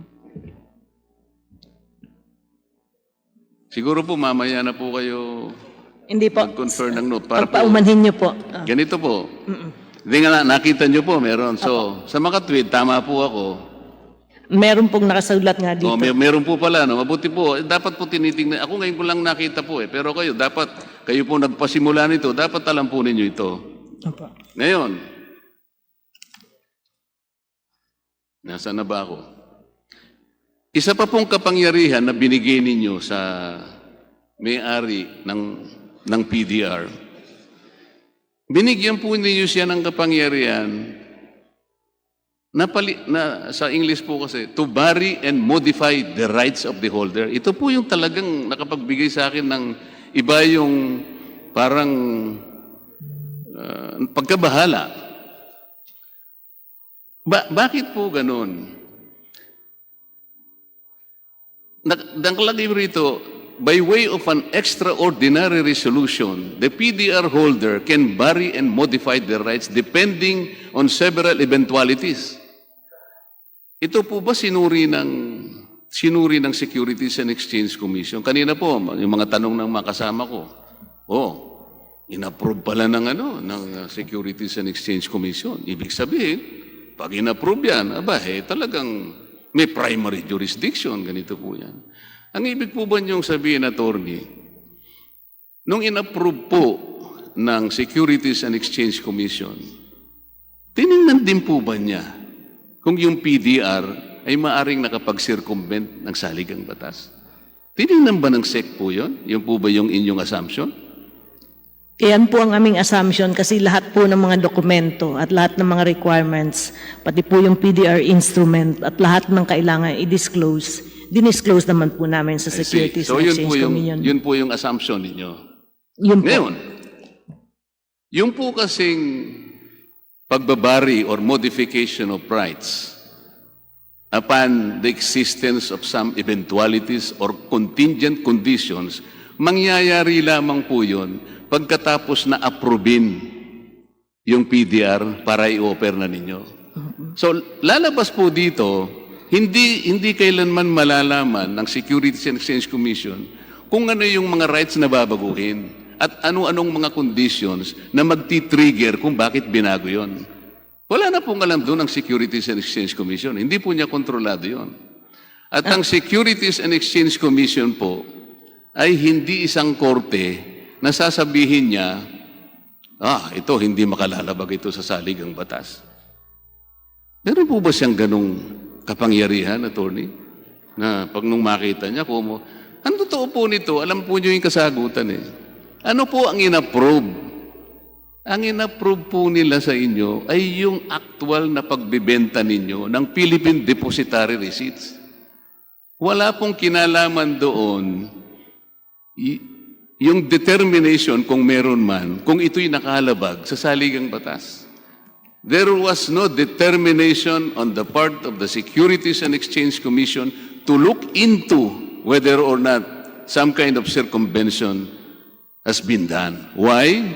Speaker 4: Siguro po mamaya na po kayo
Speaker 8: Hindi po.
Speaker 4: mag-confer ng note. Para po,
Speaker 8: Paumanhin niyo po.
Speaker 4: ganito po. Hindi nga nakita nyo po, meron. So, sa makatweet, tama po ako.
Speaker 8: Meron pong nakasulat nga dito.
Speaker 4: Meron po pala, no? Mabuti po. Dapat po tinitingnan. Ako ngayon ko lang nakita po Pero kayo, kayo po nagpasimula nito, dapat alam po ninyo ito.
Speaker 8: Opo.
Speaker 4: Ngayon, nasaan na ba ako? Isa pa pong kapangyarihan na binigay ninyo sa may-ari ng PDR. Binigyan po ninyo siya ng kapangyarihan na sa English po kasi, to vary and modify the rights of the holder. Ito po yung talagang nakapagbigay sa akin ng iba yung parang pagkabahala. Bakit po ganun? Nakalagay rito, by way of an extraordinary resolution, the PDR holder can vary and modify their rights depending on several eventualities. ito po ba sinuri ng Securities and Exchange Commission? Kanina po, yung mga tanong ng mga kasama ko, inapprove pala ng Securities and Exchange Commission. Ibig sabihin, pag inapprove yan, talagang may primary jurisdiction, ganito po yan. Ang ibig po ba niyong sabihin, attorney, nung inapprove po ng Securities and Exchange Commission, tiningnan din po ba niya kung yung PDR ay maaring nakapag-circumvent ng saligang batas? Tiningnan ba ng SEC po yun? Yun po ba yung inyong assumption?
Speaker 8: Yan po ang aming assumption kasi lahat po ng mga dokumento at lahat ng mga requirements, pati po yung PDR instrument at lahat ng kailangan i-disclose, dinisclose naman po namin sa
Speaker 4: I see.
Speaker 8: Securities
Speaker 4: So
Speaker 8: and
Speaker 4: yun
Speaker 8: Exchange
Speaker 4: po
Speaker 8: Commission.
Speaker 4: yun po yung assumption ninyo.
Speaker 8: Yun po.
Speaker 4: Ngayon, yung po kasing pagbabari or modification of rights upon the existence of some eventualities or contingent conditions, mangyayari lamang po yun pagkatapos na approbin yung PDR para i-offer na ninyo. So, lalabas po dito, hindi kailanman malalaman ng Securities and Exchange Commission kung ano yung mga rights na babaguhin at ano-anong mga conditions na magti-trigger kung bakit binago yon. Wala na pong alam doon ang Securities and Exchange Commission. Hindi po niya kontrolado yon. At ang Securities and Exchange Commission po ay hindi isang korte na sasabihin niya, ito hindi makalalabag ito sa saligang batas. Meron po ba siyang ganong kapangyarihan, attorney? Na pag nung makita niya, ang totoo po nito, alam po niyo yung kasagutan eh. Ano po ang inapprove? Ang inapprove po nila sa inyo ay yung actual na pagbibenta ninyo ng Philippine Depositary Receipts. Wala pong kinalaman doon yung determination kung meron man, kung ito'y nakalabag sa saligang batas. There was no determination on the part of the Securities and Exchange Commission to look into whether or not some kind of circumvention has been done. Why?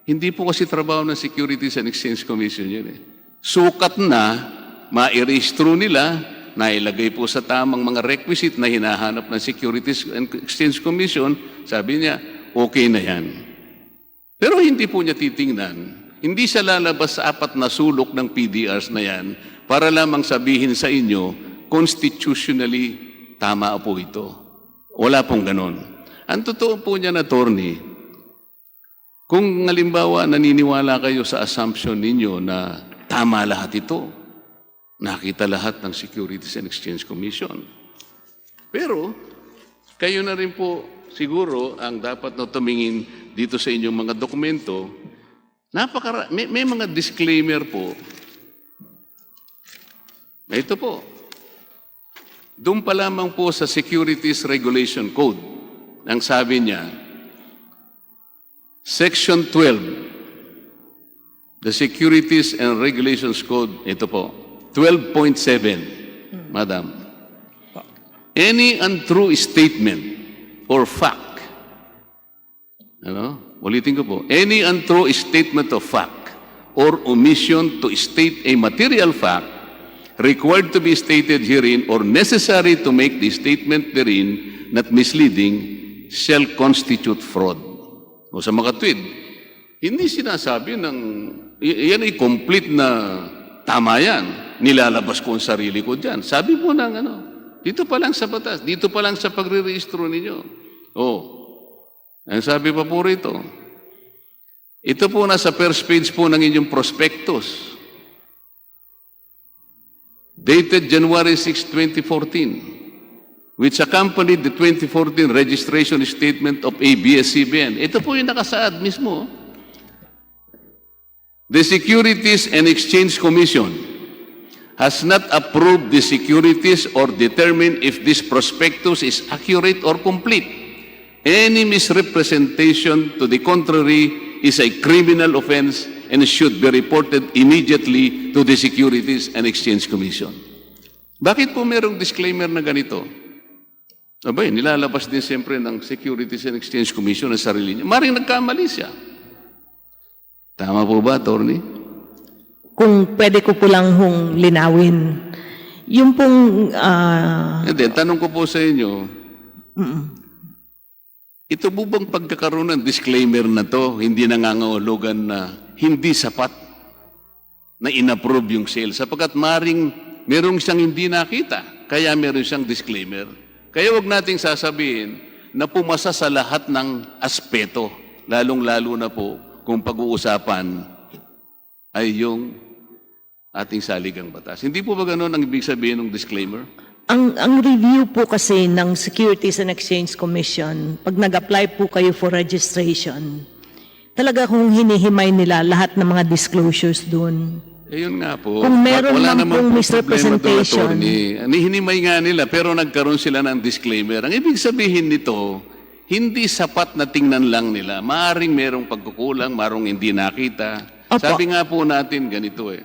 Speaker 4: Hindi po kasi trabaho ng Securities and Exchange Commission yun eh. Sukat na, mairehistro nila, nailagay po sa tamang mga requisite na hinahanap ng Securities and Exchange Commission, sabi niya, okay na yan. Pero hindi po niya titingnan. Hindi siya lalabas sa 4 na sulok ng PDRs na yan para lamang sabihin sa inyo, constitutionally, tama po ito. Wala pong ganon. Ang totoo po niya, attorney, kung halimbawa naniniwala kayo sa assumption ninyo na tama lahat ito, nakita lahat ng Securities and Exchange Commission. Pero, kayo na rin po siguro ang dapat na tumingin dito sa inyong mga dokumento. May mga disclaimer po. Ito po. Doon pa lamang po sa Securities Regulation Code, ang sabi niya, Section 12, the Securities and Regulations Code, ito po, 12.7, Madam. Any untrue statement or fact, ulitin ko po, any untrue statement of fact or omission to state a material fact required to be stated herein or necessary to make the statement therein not misleading shall constitute fraud. O sa mga tweet, hindi sinasabi ng, yan ay complete na tama yan. Nilalabas ko ang sarili ko dyan. Sabi po ng dito pa lang sa batas, dito pa lang sa pagre-rehistro ninyo. Ang sabi pa po rito, ito po nasa first page po ng inyong prospectus. Dated January 6, 2014, which accompanied the 2014 registration statement of ABS-CBN. Ito po yung nakasaad mismo. The Securities and Exchange Commission has not approved the securities or determined if this prospectus is accurate or complete. Any misrepresentation to the contrary is a criminal offense and should be reported immediately to the Securities and Exchange Commission. Bakit po merong disclaimer na ganito? Abay, nilalabas din siyempre ng Securities and Exchange Commission ang sarili niya. Maring nagkamali siya. Tama po ba, attorney?
Speaker 8: Kung pwede ko po lang linawin, Yung pong,
Speaker 4: Hindi, tanong ko po sa inyo, ito po bang pagkakaroon ng disclaimer na to, hindi nangangahulugan na hindi sapat na inapprove yung sale sapagkat merong siyang hindi nakita, kaya meron siyang disclaimer. Kaya wag nating sasabihin na pumasa sa lahat ng aspeto, lalong-lalo na po kung pag-uusapan ay yung ating saligang batas. Hindi po ba ganun ang ibig sabihin ng disclaimer?
Speaker 8: ang review po kasi ng Securities and Exchange Commission, pag nag-apply po kayo for registration, talaga kung hinihimay nila lahat ng mga disclosures dun.
Speaker 4: Eh yun nga po.
Speaker 8: Kung meron
Speaker 4: wala
Speaker 8: lang
Speaker 4: namang
Speaker 8: pong
Speaker 4: problema
Speaker 8: misrepresentation.
Speaker 4: doon, attorney. Hinimay nga nila pero nagkaroon sila ng disclaimer. Ang ibig sabihin nito, hindi sapat na tingnan lang nila. Maaring merong pagkukulang, marong hindi nakita.
Speaker 8: Opo.
Speaker 4: Sabi nga po natin ganito eh.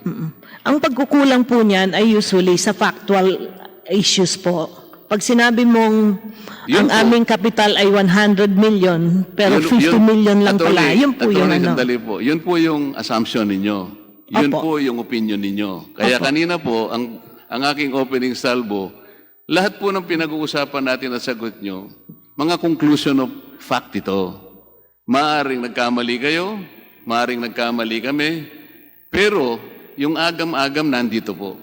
Speaker 8: Ang pagkukulang po niyan ay usually sa factual issues po. Pag sinabi mong
Speaker 4: Yun
Speaker 8: ang
Speaker 4: po.
Speaker 8: aming capital ay 100 million, pero 50 million lang pala, yun po yun ano.
Speaker 4: Sandali po. Yun po yung assumption ninyo. Yun
Speaker 8: Opo.
Speaker 4: po yung opinion ninyo. Kaya
Speaker 8: Opo.
Speaker 4: kanina po, ang aking opening salvo, lahat po ng pinag-uusapan natin at sagot nyo, mga conclusion of fact ito. Maaring nagkamali kayo, maaring nagkamali kami, pero yung agam-agam nandito po.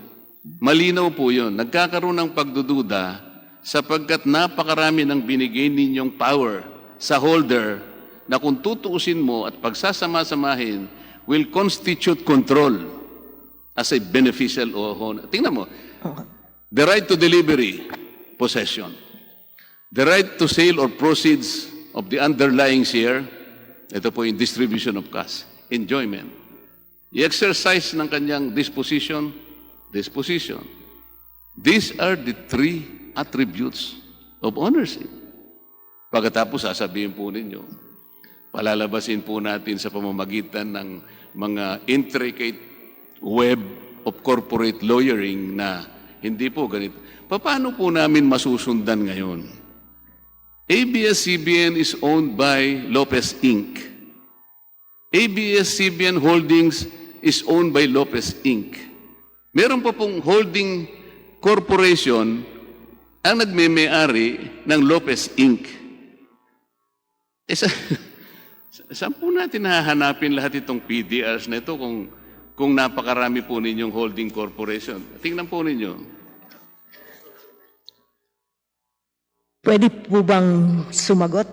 Speaker 4: Malinaw po yun. Nagkakaroon ng pagdududa sapagkat napakarami ng binigay ninyong power sa holder na kung tutuusin mo at pagsasama-samahin will constitute control as a beneficial o honor. Tingnan mo. The right to delivery, possession. The right to sale or proceeds of the underlying share, ito po yung distribution of cash, enjoyment. I-exercise ng kanyang disposition. These are the three attributes of ownership. Pagkatapos sasabihin po ninyo, palalabasin po natin sa pamamagitan ng mga intricate web of corporate lawyering na hindi po ganito. Paano po namin masusundan ngayon? ABS-CBN is owned by Lopez Inc. ABS-CBN Holdings is owned by Lopez Inc. Meron pa pong holding corporation ang nagme-may-ari ng Lopez Inc. Saan po natin hahanapin lahat itong PDRs na ito kung napakarami po ninyong holding corporation? Tingnan po ninyo.
Speaker 8: Pwede po bang sumagot?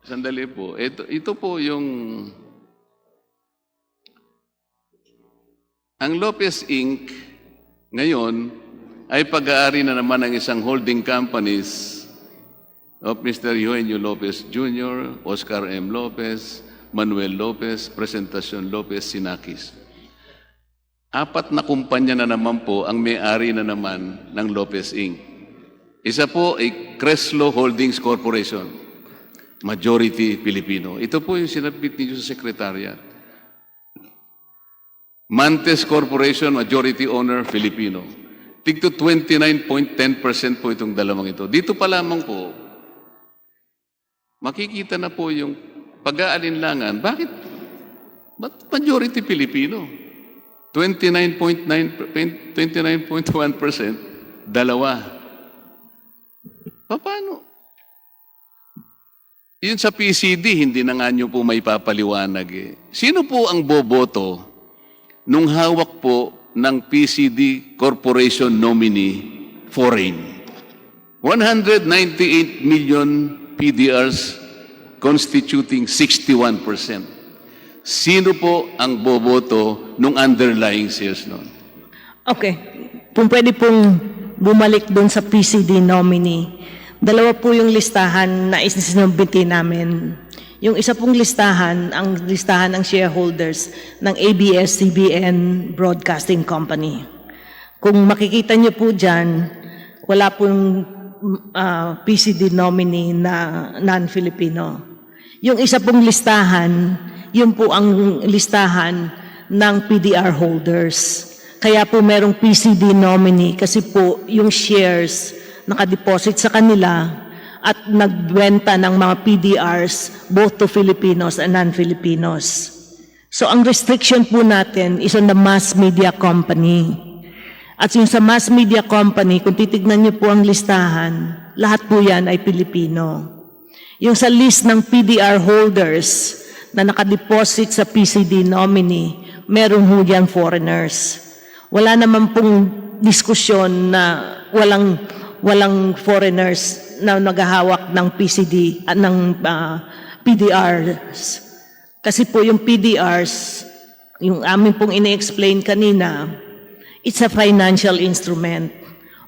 Speaker 4: Sandali po. Ito po yung... Ang Lopez Inc. ngayon ay pag-aari na naman ng isang holding companies of Mr. Eugenio Lopez Jr., Oscar M. Lopez, Manuel Lopez, Presentacion Lopez, Sinakis. 4 na kumpanya na naman po ang may-ari na naman ng Lopez Inc. Isa po ay Creslo Holdings Corporation, majority Filipino. Ito po yung sinabit niyo sa Secretariat. Mantes Corporation, majority owner, Filipino. Tigto 29.10% po itong dalawang ito. Dito pa lamang po, makikita na po yung pag-aalinlangan. Bakit? Ba't majority Filipino? 29.1%, dalawa. Paano? Yun sa PCD, hindi na nga nyo po may papaliwanag eh. Sino po ang boboto nung hawak po ng PCD Corporation nominee foreign? 198 million PDRs constituting 61%. Sino po ang boboto nung underlying shares nun?
Speaker 8: Okay. Kung pwede pong bumalik doon sa PCD nominee, dalawa po yung listahan na isinubmiti namin. Yung isa pong listahan, ang listahan ng shareholders ng ABS-CBN Broadcasting Company. Kung makikita niyo po dyan, wala pong PCD nominee na non-Filipino. Yung isa pong listahan, yun po ang listahan ng PDR holders. Kaya po merong PCD nominee kasi po yung shares nakadeposit sa kanila at nagbenta ng mga PDRs both to Filipinos and non-Filipinos. So ang restriction po natin is on the mass media company. At yung sa mass media company, kung titignan niyo po ang listahan, lahat po yan ay Pilipino. Yung sa list ng PDR holders na nakadeposit sa PCD nominee, meron ho yan foreigners. Wala naman pong diskusyon na walang foreigners na naghahawak ng PCD at ng PDRs. Kasi po yung PDRs, yung amin pong ini-explain kanina, it's a financial instrument.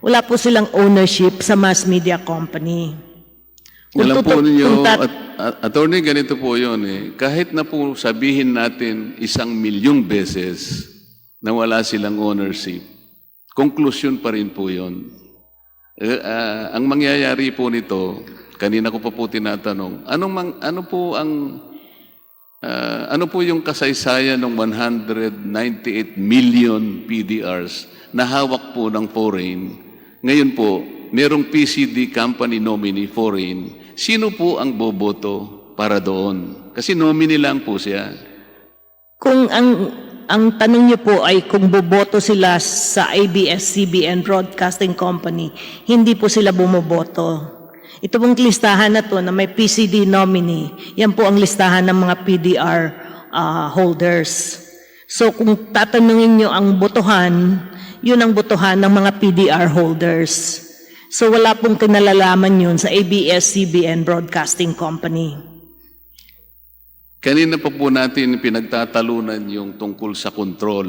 Speaker 8: Wala po silang ownership sa mass media company.
Speaker 4: Alam po ninyo, attorney, ganito po yun eh. Kahit na po sabihin natin 1,000,000 beses na wala silang ownership, konklusyon pa rin po yun. Ang mangyayari po nito, kanina ko pa po tinatanong, ano po yung kasaysayan ng 198 million PDRs na hawak po ng foreign? Ngayon po, merong PCD company nominee foreign. Sino po ang boboto para doon? Kasi nominee lang po siya.
Speaker 8: Kung ang tanong niyo po ay kung boboto sila sa ABS-CBN Broadcasting Company, hindi po sila bumoboto. Ito pong listahan na to na may PCD nominee, yan po ang listahan ng mga PDR holders. So kung tatanungin nyo ang botohan, yun ang botohan ng mga PDR holders. So wala pong kinalalaman yun sa ABS-CBN Broadcasting Company.
Speaker 4: Kanina pa po natin pinagtatalunan yung tungkol sa control.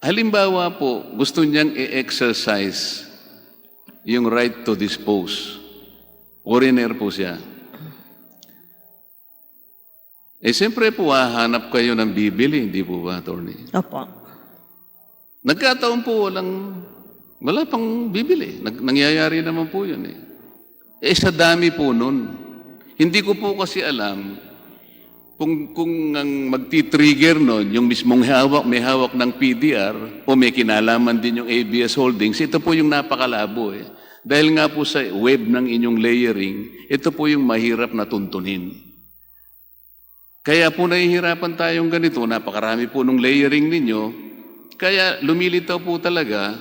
Speaker 4: Halimbawa po, gusto niyang i-exercise yung right to dispose. Foreigner po siya. Siyempre po, hahanap kayo ng bibili, hindi po ba, attorney?
Speaker 8: Opo.
Speaker 4: Nagkataon po wala pang bibili. Nangyayari naman po yun eh. Sa dami po nun. Hindi ko po kasi alam kung ang magti-trigger nun, yung mismong may hawak ng PDR o may kinalaman din yung ABS Holdings, ito po yung napakalabo eh. Dahil nga po sa web ng inyong layering, ito po yung mahirap na tuntunin. Kaya po nahihirapan tayong ganito, napakarami po nung layering ninyo, kaya lumilitaw po talaga,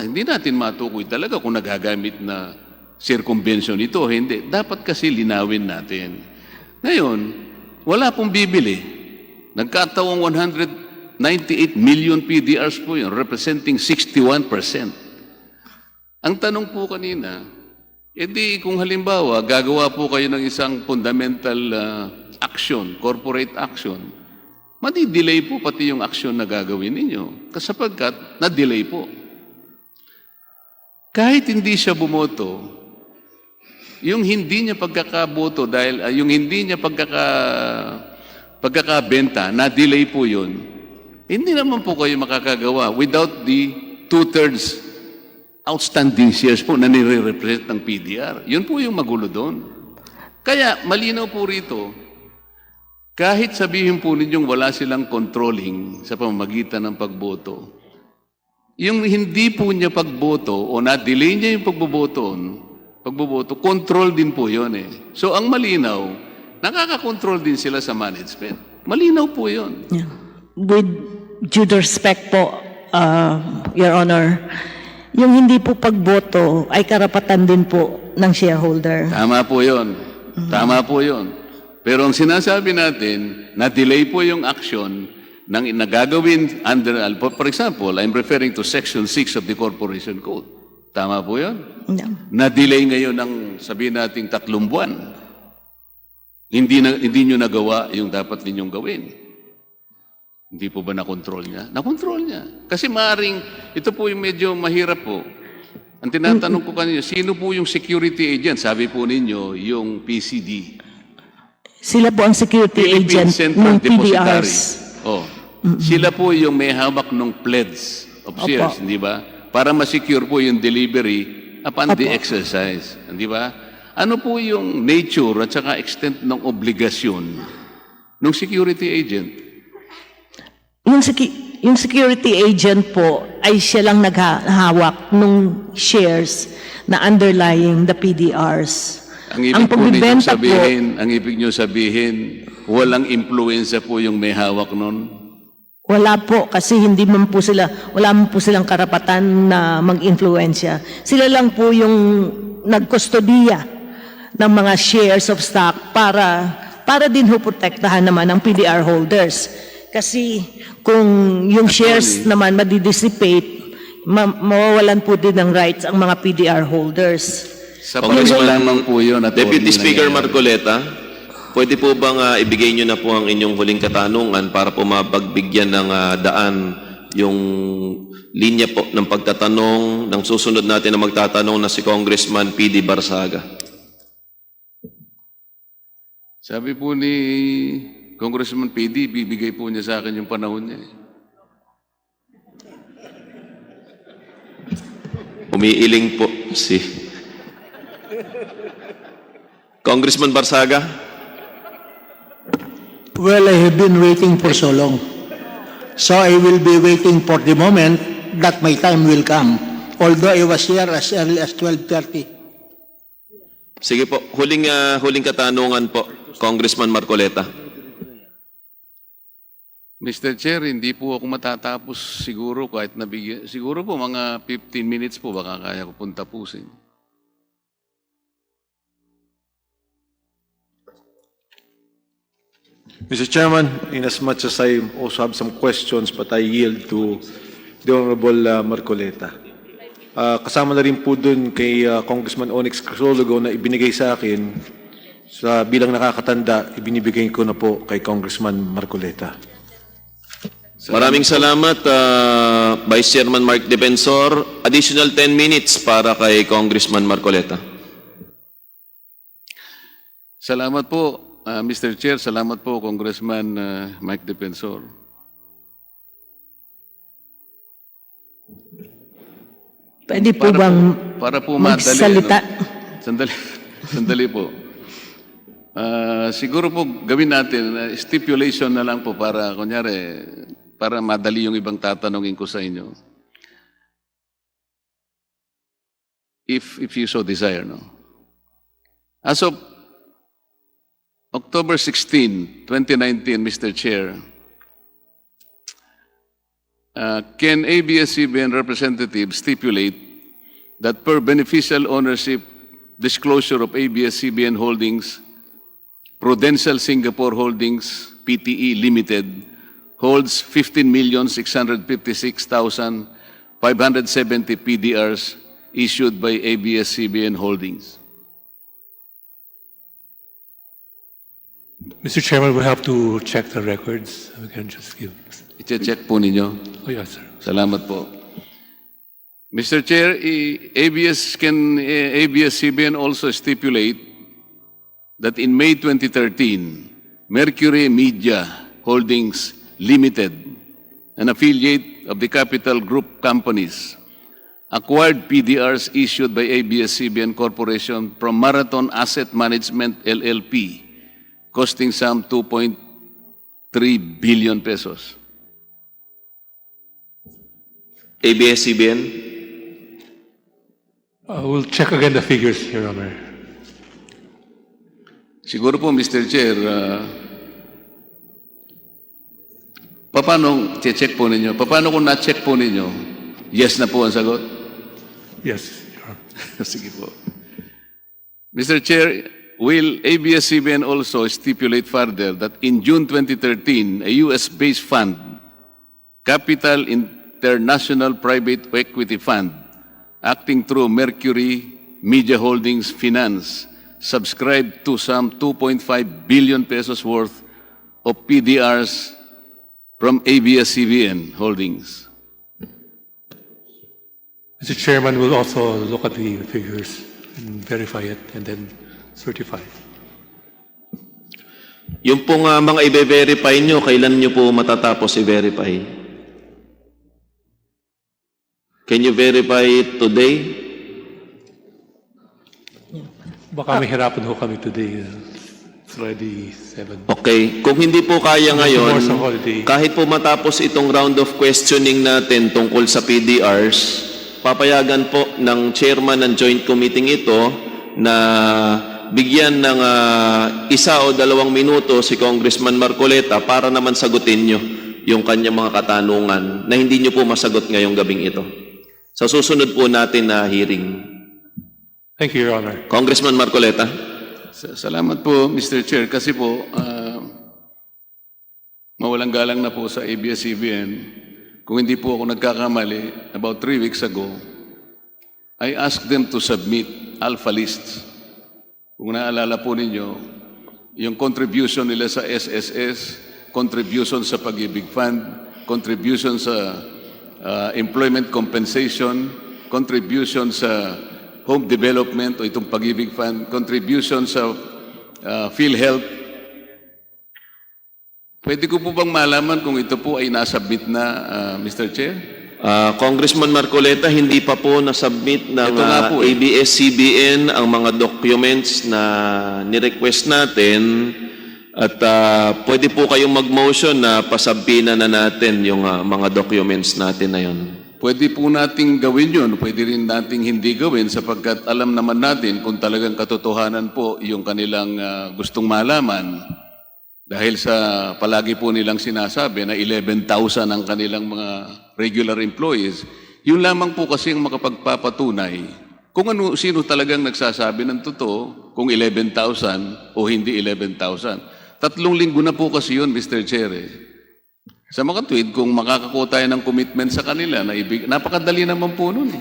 Speaker 4: hindi natin matukoy talaga kung nagagamit na circumvention ito, hindi. Dapat kasi linawin natin. Ngayon, wala pong bibili. Nagkataong 198 million PDRs po yun, representing 61%. Ang tanong po kanina, kung halimbawa, gagawa po kayo ng isang fundamental action, corporate action, madi-delay po pati yung action na gagawin ninyo. Sapagkat na-delay po. Kahit hindi siya bumoto, yung hindi niya pagkakaboto dahil yung hindi niya pagkakabenta, na-delay po yun, hindi naman po kayo makakagawa without the 2/3 outstanding shares po na nire-represent ng PDR. Yun po yung magulo doon. Kaya malinaw po rito, kahit sabihin po ninyong wala silang controlling sa pamamagitan ng pagboto, yung hindi po niya pagboto o na-delay niya yung pagboboto, control din po yun eh. So ang malinaw, nakaka-control din sila sa management. Malinaw po yun.
Speaker 8: Yeah. With due respect po, Your Honor, yung hindi po pagboto ay karapatan din po ng shareholder.
Speaker 4: Tama po yun. Tama po yun. Pero ang sinasabi natin, na-delay po yung action ng nagagawin under, for example, I'm referring to Section 6 of the Corporation Code. Tama po yun?
Speaker 8: No.
Speaker 4: Na-delay ngayon ng sabihin nating 3 buwan. Hindi nyo nagawa yung dapat ninyong gawin. Hindi po ba na-control niya? Na-control niya. Kasi maaaring, ito po yung medyo mahirap po. Ang tinatanong ko kanina, sino po yung security agent? Sabi po ninyo, yung PCD.
Speaker 8: Sila po ang security
Speaker 4: Philippine
Speaker 8: agent
Speaker 4: Central
Speaker 8: ng
Speaker 4: Depository.
Speaker 8: PDRs.
Speaker 4: Sila po yung may hawak ng pledge of shares, hindi ba? Para ma-secure po yung delivery upon the exercise, hindi ba? Ano po yung nature at saka extent ng obligasyon ng security agent?
Speaker 8: Yung security agent po ay siya lang naghahawak ng shares na underlying the PDRs.
Speaker 4: Ang ibig nyo sabihin, walang impluensya po yung may hawak nun?
Speaker 8: Wala po, kasi wala man po silang karapatan na mag-influensya. Sila lang po yung nagkustodiya ng mga shares of stock para din ho protektahan naman ang PDR holders. Kasi kung yung shares naman madi-dissipate, mawawalan po din ng rights ang mga PDR holders.
Speaker 4: Sa Congressman lamang po yun.
Speaker 5: Deputy Speaker Marcoleta, pwede po bang ibigay nyo na po ang inyong huling katanungan para po mapagbigyan ng daan yung linya po ng pagtatanong ng susunod natin na magtatanong na si Congressman PD Barsaga?
Speaker 4: Sabi po ni Congressman PD, bibigay po niya sa akin yung panahon niya.
Speaker 5: Umiiling po si Congressman Barsaga.
Speaker 9: Well, I have been waiting for so long. So I will be waiting for the moment that my time will come. Although I was here as early as 12:30.
Speaker 5: Sige po, huling katanungan po, Congressman Marcoleta.
Speaker 4: Mr. Chair, hindi po ako matatapos siguro kahit nabigyan. Siguro po mga 15 minutes po baka kaya ko pong tapusin.
Speaker 10: Mr. Chairman, in as much as I also have some questions, but I yield to the Honorable Marcoleta. Kasama na rin po dun kay Congressman Onyx Crisologo na ibinigay sa akin bilang nakakatanda, ibinibigay ko na po kay Congressman Marcoleta.
Speaker 5: Maraming salamat, Vice Chairman Mark Defensor. Additional 10 minutes para kay Congressman Marcoleta.
Speaker 4: Salamat po, Mr. Chair. Salamat po, Congressman Mike Defensor.
Speaker 8: Pwede po bang
Speaker 4: para po
Speaker 8: magsalita?
Speaker 4: Sandali po. Siguro po gawin natin, stipulation na lang po para, kunyari, para madali yung ibang tatanungin ko sa inyo. If you so desire, no? As of October 16, 2019, Mr. Chair, can ABS-CBN representatives stipulate that per beneficial ownership disclosure of ABS-CBN Holdings, Prudential Singapore Holdings Pte. Limited holds 15,656,570 PDRs issued by ABS-CBN Holdings?
Speaker 6: Mr. Chairman, we'll have to check the records. We can just give.
Speaker 4: I-check po ninyo.
Speaker 6: Oh, yes, sir.
Speaker 4: Salamat po. Mr. Chair, can ABS-CBN also stipulate that in May 2013, Mercury Media Holdings Limited, an affiliate of the Capital Group companies, acquired PDRs issued by ABS-CBN Corporation from Marathon Asset Management LLP, costing some 2.3 billion pesos.
Speaker 5: ABS-CBN?
Speaker 6: We'll check again the figures, Your Honor.
Speaker 4: Siguro po, Mr. Chair, paano check po ninyo? Paano kung na-check po ninyo? Yes na po ang sagot?
Speaker 6: Yes, Your Honor.
Speaker 4: Sige po. Mr. Chair, will ABS-CBN also stipulate further that in June 2013, a US-based fund, Capital International Private Equity Fund, acting through Mercury Media Holdings Finance, subscribed to some 2.5 billion pesos worth of PDRs from ABS-CBN Holdings.
Speaker 6: Mr. Chairman, we'll also look at the figures and verify it and then certify.
Speaker 5: Yung pong mga i-verify nyo, kailan nyo po matatapos i-verify? Can you verify it today?
Speaker 6: Baka mahirapan ho kami today. It's already 7.
Speaker 5: Okay. Kung hindi po kaya ngayon,
Speaker 6: Tomorrow's a holiday.
Speaker 5: kahit po matapos itong round of questioning natin tungkol sa PDRs, papayagan po ng chairman ng joint committee ito na bigyan ng 1 o 2 minuto si Congressman Marcoleta para naman sagutin nyo yung kanyang mga katanungan na hindi nyo po masagot ngayong gabing ito. Sa susunod po natin na hearing.
Speaker 6: Thank you, Your Honor.
Speaker 5: Congressman Marcoleta.
Speaker 4: Salamat po, Mr. Chair. Kasi po, mawalang galang na po sa ABS-CBN. Kung hindi po ako nagkakamali, about 3 weeks ago, I asked them to submit alpha lists. Kung naalala po ninyo, yung contribution nila sa SSS, contribution sa Pag-ibig Fund, contribution sa employment compensation, contribution sa home development o itong Pag-ibig Fund, contribution sa PhilHealth. Pwede ko po bang malaman kung ito po ay nasubmit na, Mr. Chair?
Speaker 5: Congressman Marcoleta, hindi pa po nasubmit ng
Speaker 4: Ito nga po,
Speaker 5: ABS-CBN ang mga documents na nirequest natin at pwede po kayong mag-motion na pasabina na natin yung mga documents natin na yun.
Speaker 4: Pwede po nating gawin yun, pwede rin nating hindi gawin sapagkat alam naman natin kung talagang katotohanan po yung kanilang gustong malaman. Dahil sa palagi po nilang sinasabi na 11,000 ang kanilang mga regular employees, yun lamang po kasi ang makapagpapatunay kung sino talagang nagsasabi ng totoo, kung 11,000 o hindi 11,000. 3 linggo na po kasi yun, Mr. Chair. Sa mga tweet, kung makakakuha tayo ng commitment sa kanila, napakadali naman po nun.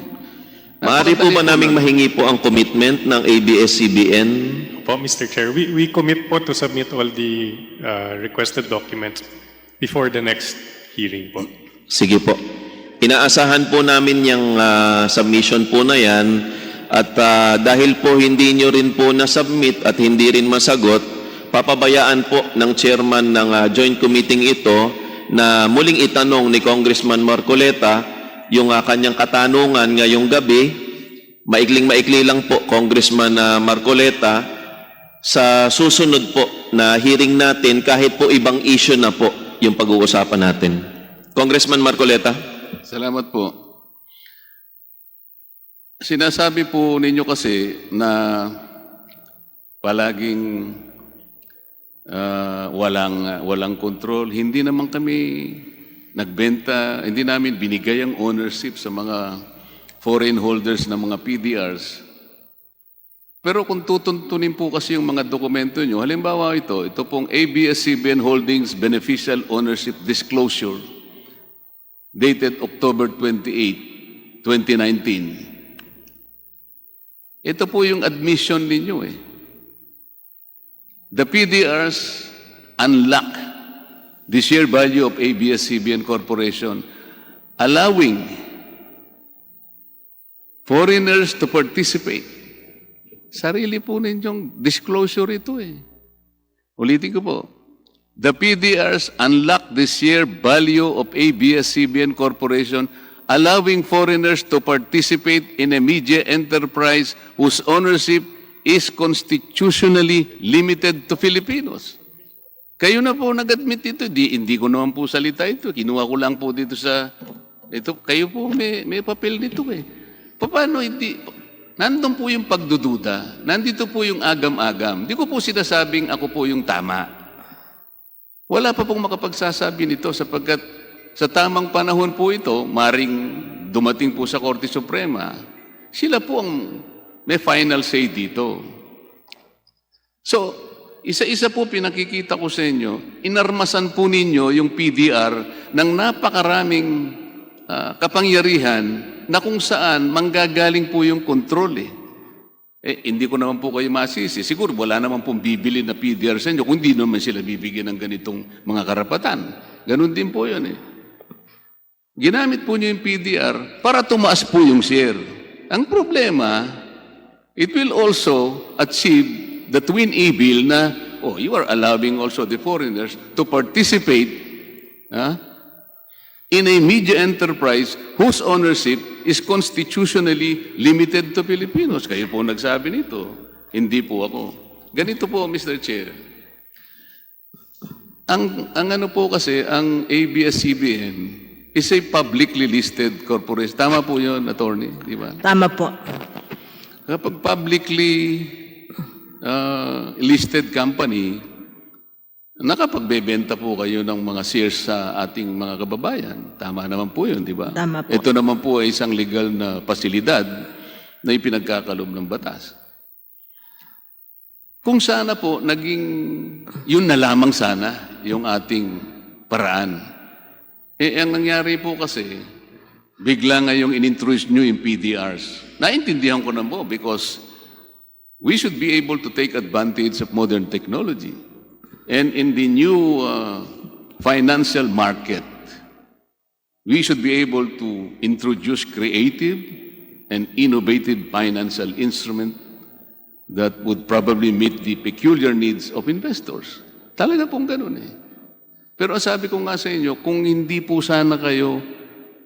Speaker 5: Maaari po ba naming mahingi po ang commitment ng ABS-CBN?
Speaker 11: Po, Mr. Chair, we commit po to submit all the requested documents before the next hearing po.
Speaker 5: Sige po. Inaasahan po namin yung submission po na yan at dahil po hindi nyo rin po na-submit at hindi rin masagot, papabayaan po ng chairman ng joint committee ito na muling itanong ni Congressman Marcoleta yung kanyang katanungan ngayong gabi. Maikling-maikli lang po, Congressman Marcoleta, sa susunod po na hearing natin, kahit po ibang issue na po yung pag-uusapan natin. Congressman Marcoleta.
Speaker 4: Salamat po. Sinasabi po ninyo kasi na palaging walang control. Hindi naman kami nagbenta, hindi namin binigay ang ownership sa mga foreign holders ng mga PDRs. Pero kung tutuntunin po kasi yung mga dokumento nyo, halimbawa ito pong ABS-CBN Holdings Beneficial Ownership Disclosure dated October 28, 2019. Ito po yung admission ninyo The PDRs unlock the share value of ABS-CBN Corporation, allowing foreigners to participate. Sarili po ninyong disclosure ito Ulitin ko po. The PDRs unlock the share value of ABS-CBN Corporation, allowing foreigners to participate in a media enterprise whose ownership is constitutionally limited to Filipinos. Kayo na po nag-admit ito. Hindi ko naman po salita ito. Kinuha ko lang po dito sa... Ito, kayo po may papel nito Paano hindi... Nandun po yung pagdududa. Nandito po yung agam-agam. Di ko po sinasabing ako po yung tama. Wala pa pong makapagsasabi nito sapagkat sa tamang panahon po ito, maring dumating po sa Korte Suprema, sila po ang may final say dito. So, isa-isa po pinakikita ko sa inyo, inarmasan po ninyo yung PDR ng napakaraming kapangyarihan na kung saan manggagaling po yung kontrol hindi ko naman po kayo masisi. Siguro wala naman pong bibili na PDR sa inyo kung hindi naman sila bibigyan ng ganitong mga karapatan. Ganun din po yun Ginamit po nyo yung PDR para tumaas po yung share. Ang problema, it will also achieve the twin evil na, you are allowing also the foreigners to participate in a media enterprise whose ownership is constitutionally limited to Filipinos. Kayo po nagsabi nito. Hindi po ako. Ganito po, Mr. Chair. Ang ano po kasi, ang ABS-CBN is a publicly listed corporation. Tama po yun, attorney, di ba?
Speaker 8: Tama po.
Speaker 4: Kapag publicly listed company, Nakapagbebenta po kayo ng mga shares sa ating mga kababayan. Tama naman po yun, di ba?
Speaker 8: Tama po.
Speaker 4: Ito naman po ay isang legal na pasilidad na ipinagkakaloob ng batas. Kung sana po naging yun na lamang sana yung ating paraan. Ang nangyari po kasi, bigla ngayong in-introduce nyo yung PDRs. Naintindihan ko na po because we should be able to take advantage of modern technology. And in the new financial market, we should be able to introduce creative and innovative financial instrument that would probably meet the peculiar needs of investors. Talaga pong ganun eh. Pero sabi ko nga sa inyo, kung hindi po sana kayo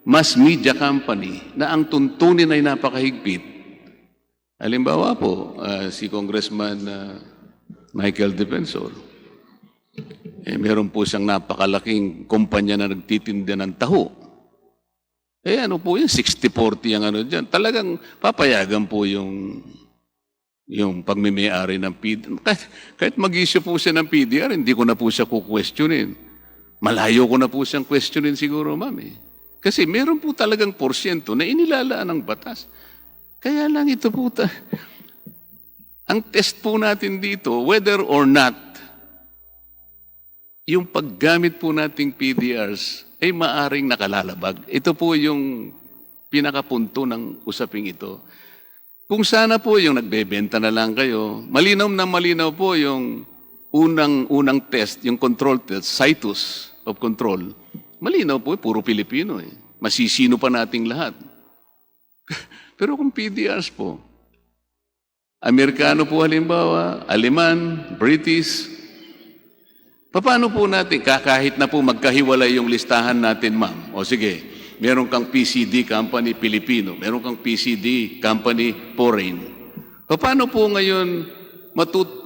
Speaker 4: mass media company na ang tuntunin ay napakahigpit, halimbawa po, si Congressman Michael Defensor, meron po siyang napakalaking kumpanya na nagtitinda ng taho. Ano po yan, 60-40 ang ano dyan. Talagang papayagan po yung pagmimayari ng PDR. Kahit mag-issue po siya ng PDR, hindi ko na po siya kukwestiyonin. Malayo ko na po siyang questionin siguro, ma'am. Kasi meron po talagang porsyento na inilalaan ng batas. Kaya lang ito po, ang test po natin dito, whether or not yung paggamit po nating PDRs ay maaring nakalalabag. Ito po yung pinakapunto ng usaping ito. Kung sana po yung nagbebenta na lang kayo, malinaw na malinaw po yung unang test, yung control test, situs of control. Malinaw po, puro Pilipino eh. Masisino pa nating lahat. Pero kung PDRs po, Amerikano po halimbawa, Aleman, British, paano po natin, kahit na po magkahiwalay yung listahan natin, ma'am. O sige, meron kang PCD company Pilipino, meron kang PCD company foreign. Paano po ngayon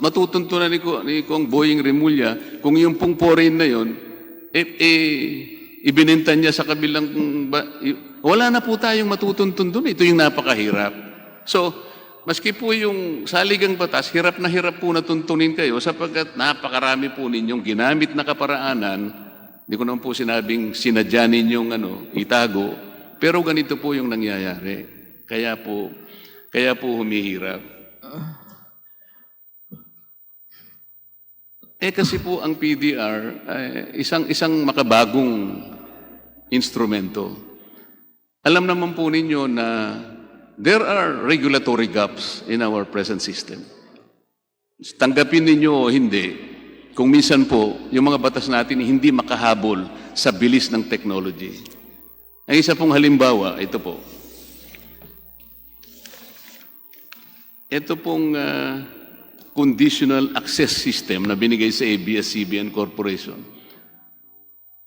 Speaker 4: matutuntunan ni Kong Boying Remulla kung yung pong foreign na yun, ibinenta niya sa kabilang, wala na po tayong matutuntun doon. Ito yung napakahirap. So, maski po yung saligang batas, hirap na hirap po natuntunin kayo sapagkat napakarami po ninyong ginamit na kaparaanan. Hindi ko naman po sinabing sinadya ninyong itago, pero ganito po yung nangyayari. Kaya po humihirap. Kasi po ang PDR isang makabagong instrumento. Alam naman po ninyo na there are regulatory gaps in our present system. Tanggapin ninyo o hindi, kung minsan po, yung mga batas natin hindi makahabol sa bilis ng technology. Ang isa pong halimbawa, ito po. Ito pong conditional access system na binigay sa ABS-CBN Corporation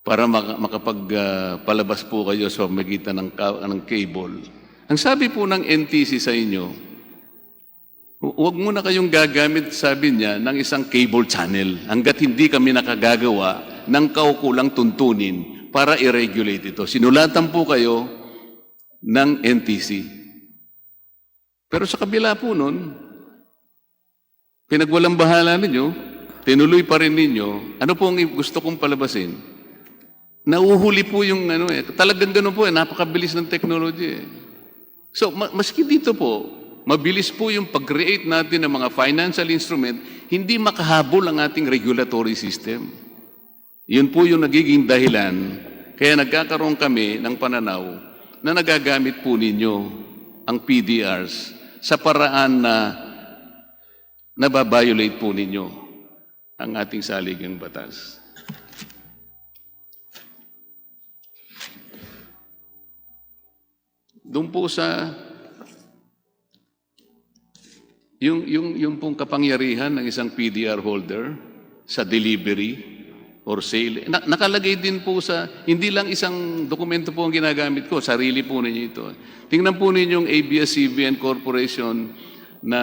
Speaker 4: para makapagpalabas po kayo sa magitan ng cable. Ang sabi po ng NTC sa inyo, huwag muna kayong gagamit, sabi niya, ng isang cable channel hanggat hindi kami nakagagawa ng kaukulang tuntunin para i-regulate ito. Sinulatan po kayo ng NTC. Pero sa kabila po nun, pinagwalang bahala ninyo, tinuloy pa rin ninyo, ano po ang gusto kong palabasin? Nauhuli po yung talagang gano'n po napakabilis ng technology So, maski dito po, mabilis po yung pag-create natin ng mga financial instrument, hindi makahabol ang ating regulatory system. Yun po yung nagiging dahilan, kaya nagkakaroon kami ng pananaw na nagagamit po ninyo ang PDRs sa paraan na nababiolate po ninyo ang ating saligang batas. Doon po sa yung pong kapangyarihan ng isang PDR holder sa delivery or sale, nakalagay din po sa, hindi lang isang dokumento po ang ginagamit ko, sarili po ninyo ito. Tingnan po ninyo yung ABS-CBN Corporation na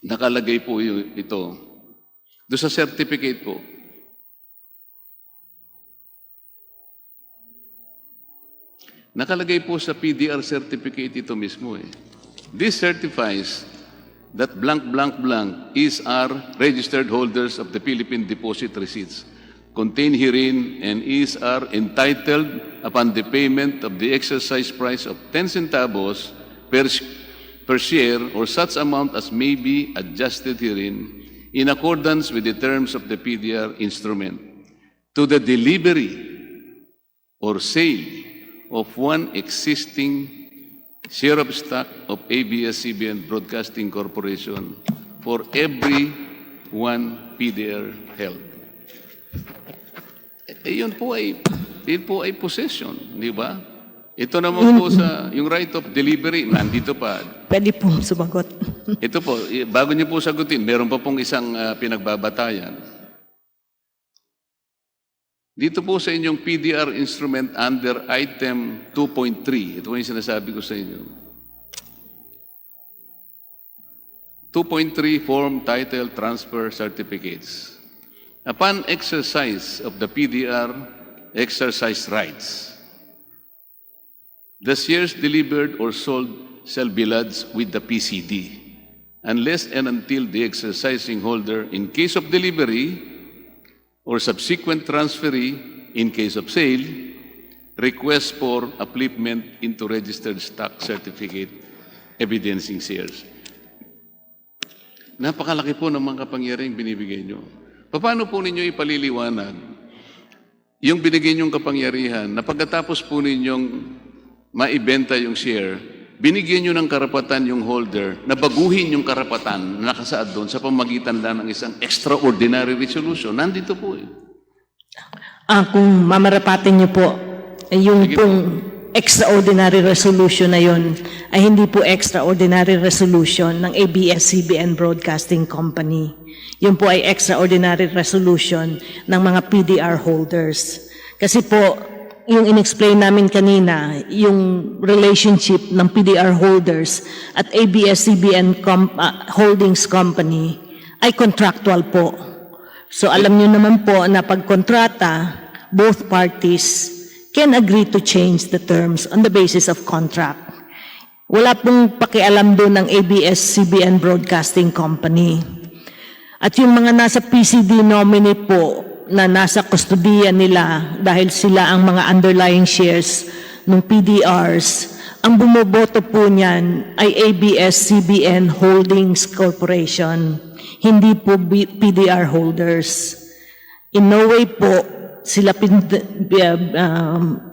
Speaker 4: nakalagay po ito. Doon sa certificate po. Nakalagay po sa PDR certificate ito mismo This certifies that blank, blank, blank is are registered holders of the Philippine deposit receipts contained herein and is are entitled upon the payment of the exercise price of 10 centavos per share or such amount as may be adjusted herein in accordance with the terms of the PDR instrument to the delivery or sale of one existing share of stock of ABS-CBN Broadcasting Corporation for every one PDR held. Yun po ay possession, di ba? Ito naman po sa yung right of delivery, nandito pa.
Speaker 8: Pwede po sumagot.
Speaker 4: Ito po, bago niyo po sagutin, meron pa pong isang pinagbabatayan. Dito po sa inyong PDR instrument under item 2.3, ito po yung sinasabi ko sa inyo. 2.3 Form Title Transfer Certificates. Upon exercise of the PDR exercise rights, the shares delivered or sold shall be lodged with the PCD, unless and until the exercising holder, in case of delivery or subsequent transferee, in case of sale, requests for upliftment into registered stock certificate evidencing shares. Napakalaki po ng mga kapangyarihang binibigay nyo. Paano po ninyo ipaliliwanag yung binigay nyong kapangyarihan na pagkatapos po ninyong maibenta yung share, binigyan nyo ng karapatan yung holder na baguhin yung karapatan na nakasaad doon sa pamagitan lang ng isang extraordinary resolution? Nandito po eh.
Speaker 8: Kung mamarapatin niyo po, yung pong extraordinary resolution na yun ay hindi po extraordinary resolution ng ABS-CBN Broadcasting Company. Yun po ay extraordinary resolution ng mga PDR holders. Kasi po, yung in-explain namin kanina, yung relationship ng PDR holders at ABS-CBN Holdings Company ay contractual po. So alam niyo naman po na pag kontrata, both parties can agree to change the terms on the basis of contract. Wala pong pakialam doon ng ABS-CBN Broadcasting Company. At yung mga nasa PCD nominee po na nasa kustodiya nila dahil sila ang mga underlying shares ng PDRs, ang bumoboto po niyan ay ABS-CBN Holdings Corporation, hindi po PDR holders. In no way po sila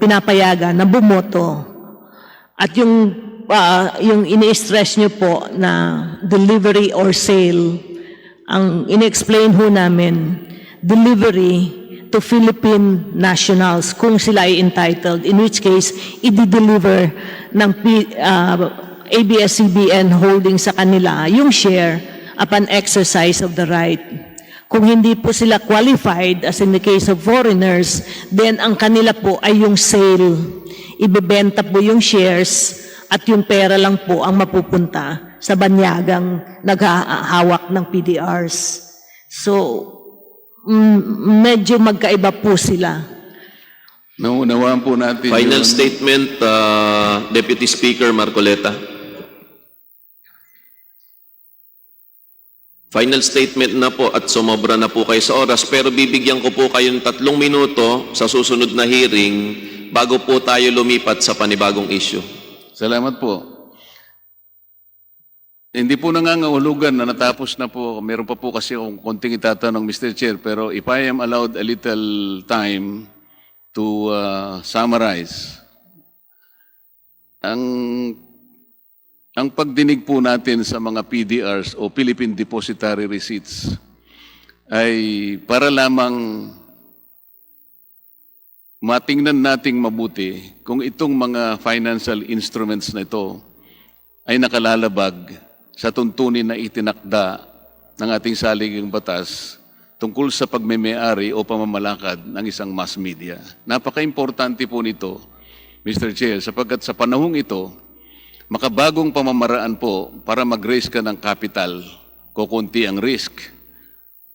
Speaker 8: pinapayagan na bumoto. At yung ini-stress nyo po na delivery or sale, ang in-explain ho namin, delivery to Philippine nationals kung sila ay entitled, in which case, i-deliver ng ABS-CBN holding sa kanila yung share upon exercise of the right. Kung hindi po sila qualified, as in the case of foreigners, then ang kanila po ay yung sale. Ibebenta po yung shares at yung pera lang po ang mapupunta sa banyagang naghahawak ng PDRs. So, medyo magkaiba po sila.
Speaker 4: Naunawaan po natin.
Speaker 5: Final statement, Deputy Speaker Marcoleta. Final statement na po at sumobra na po kayo sa oras, pero bibigyan ko po kayo ng 3 minuto sa susunod na hearing bago po tayo lumipat sa panibagong issue.
Speaker 4: Salamat po. Hindi po nangangahulugan na natapos na po. Meron pa po kasi akong konting itatanong, Mr. Chair, pero if I am allowed a little time to summarize, ang pagdinig po natin sa mga PDRs o Philippine Depositary Receipts ay para lamang matingnan nating mabuti kung itong mga financial instruments na ito ay nakalalabag sa tuntunin na itinakda ng ating saligang batas tungkol sa pagmeme-ari o pamamalakad ng isang mass media. Napaka-importante po nito, Mr. Chair, sapagkat sa panahong ito, makabagong pamamaraan po para mag-raise ka ng capital, kukunti ang risk.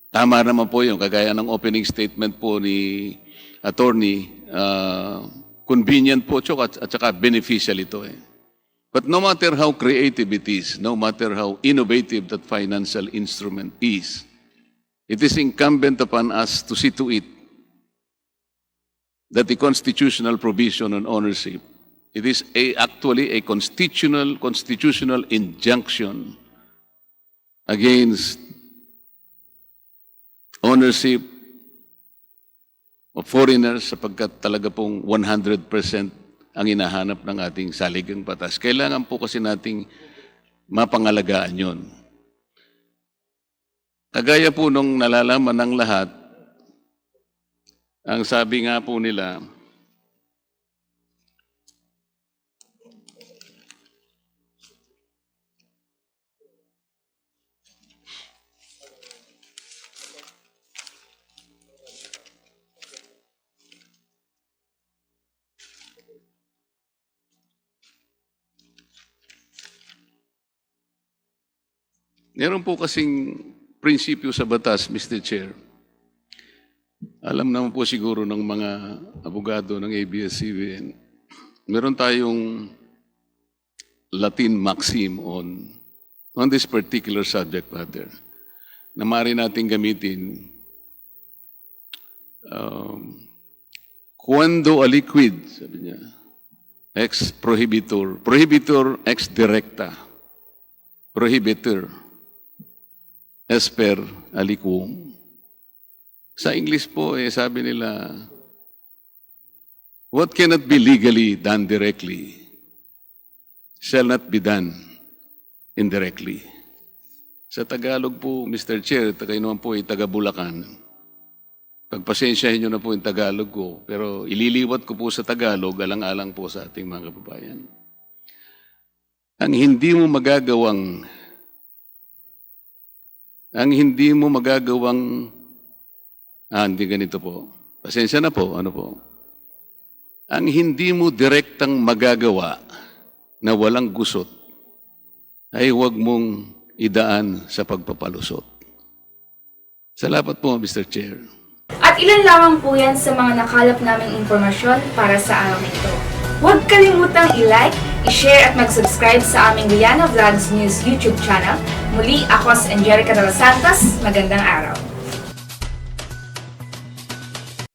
Speaker 4: Tama naman po yung kagaya ng opening statement po ni Attorney, convenient po at saka beneficial ito eh. But no matter how creative it is, no matter how innovative that financial instrument is, it is incumbent upon us to see to it that the constitutional provision on ownership, it is actually a constitutional injunction against ownership of foreigners sapagkat talaga pong 100% ang hinahanap ng ating saligang batas. Kailangan po kasi nating mapangalagaan yon. Kagaya po nung nalalaman ng lahat, ang sabi nga po nila, meron po kasing prinsipyo sa batas, Mr. Chair. Alam naman po siguro ng mga abogado ng ABS-CBN, meron tayong Latin maxim on this particular subject matter na maaari natin gamitin. Cuando aliquid, sabi niya, ex prohibitor, prohibitor ex directa, prohibitor as per aliquum. Sa English po, sabi nila, what cannot be legally done directly shall not be done indirectly. Sa Tagalog po, Mr. Chair, kayo naman po ay taga-Bulacan. Pagpasensyahin nyo na po yung Tagalog ko, pero ililiwat ko po sa Tagalog, alang-alang po sa ating mga kababayan. Ang hindi mo magagawang hindi ganito po. Pasensya na po, ano po. Ang hindi mo direktang magagawa na walang gusot ay huwag mong idaan sa pagpapalusot. Salamat po, Mr. Chair.
Speaker 12: At ilan lamang po yan sa mga nakalap naming impormasyon para sa araw nito. Huwag kalimutang i-like, i-share at mag-subscribe sa aming Rihanna Vlogs News YouTube channel. Muli, ako si Angelica de los Santos. Magandang araw.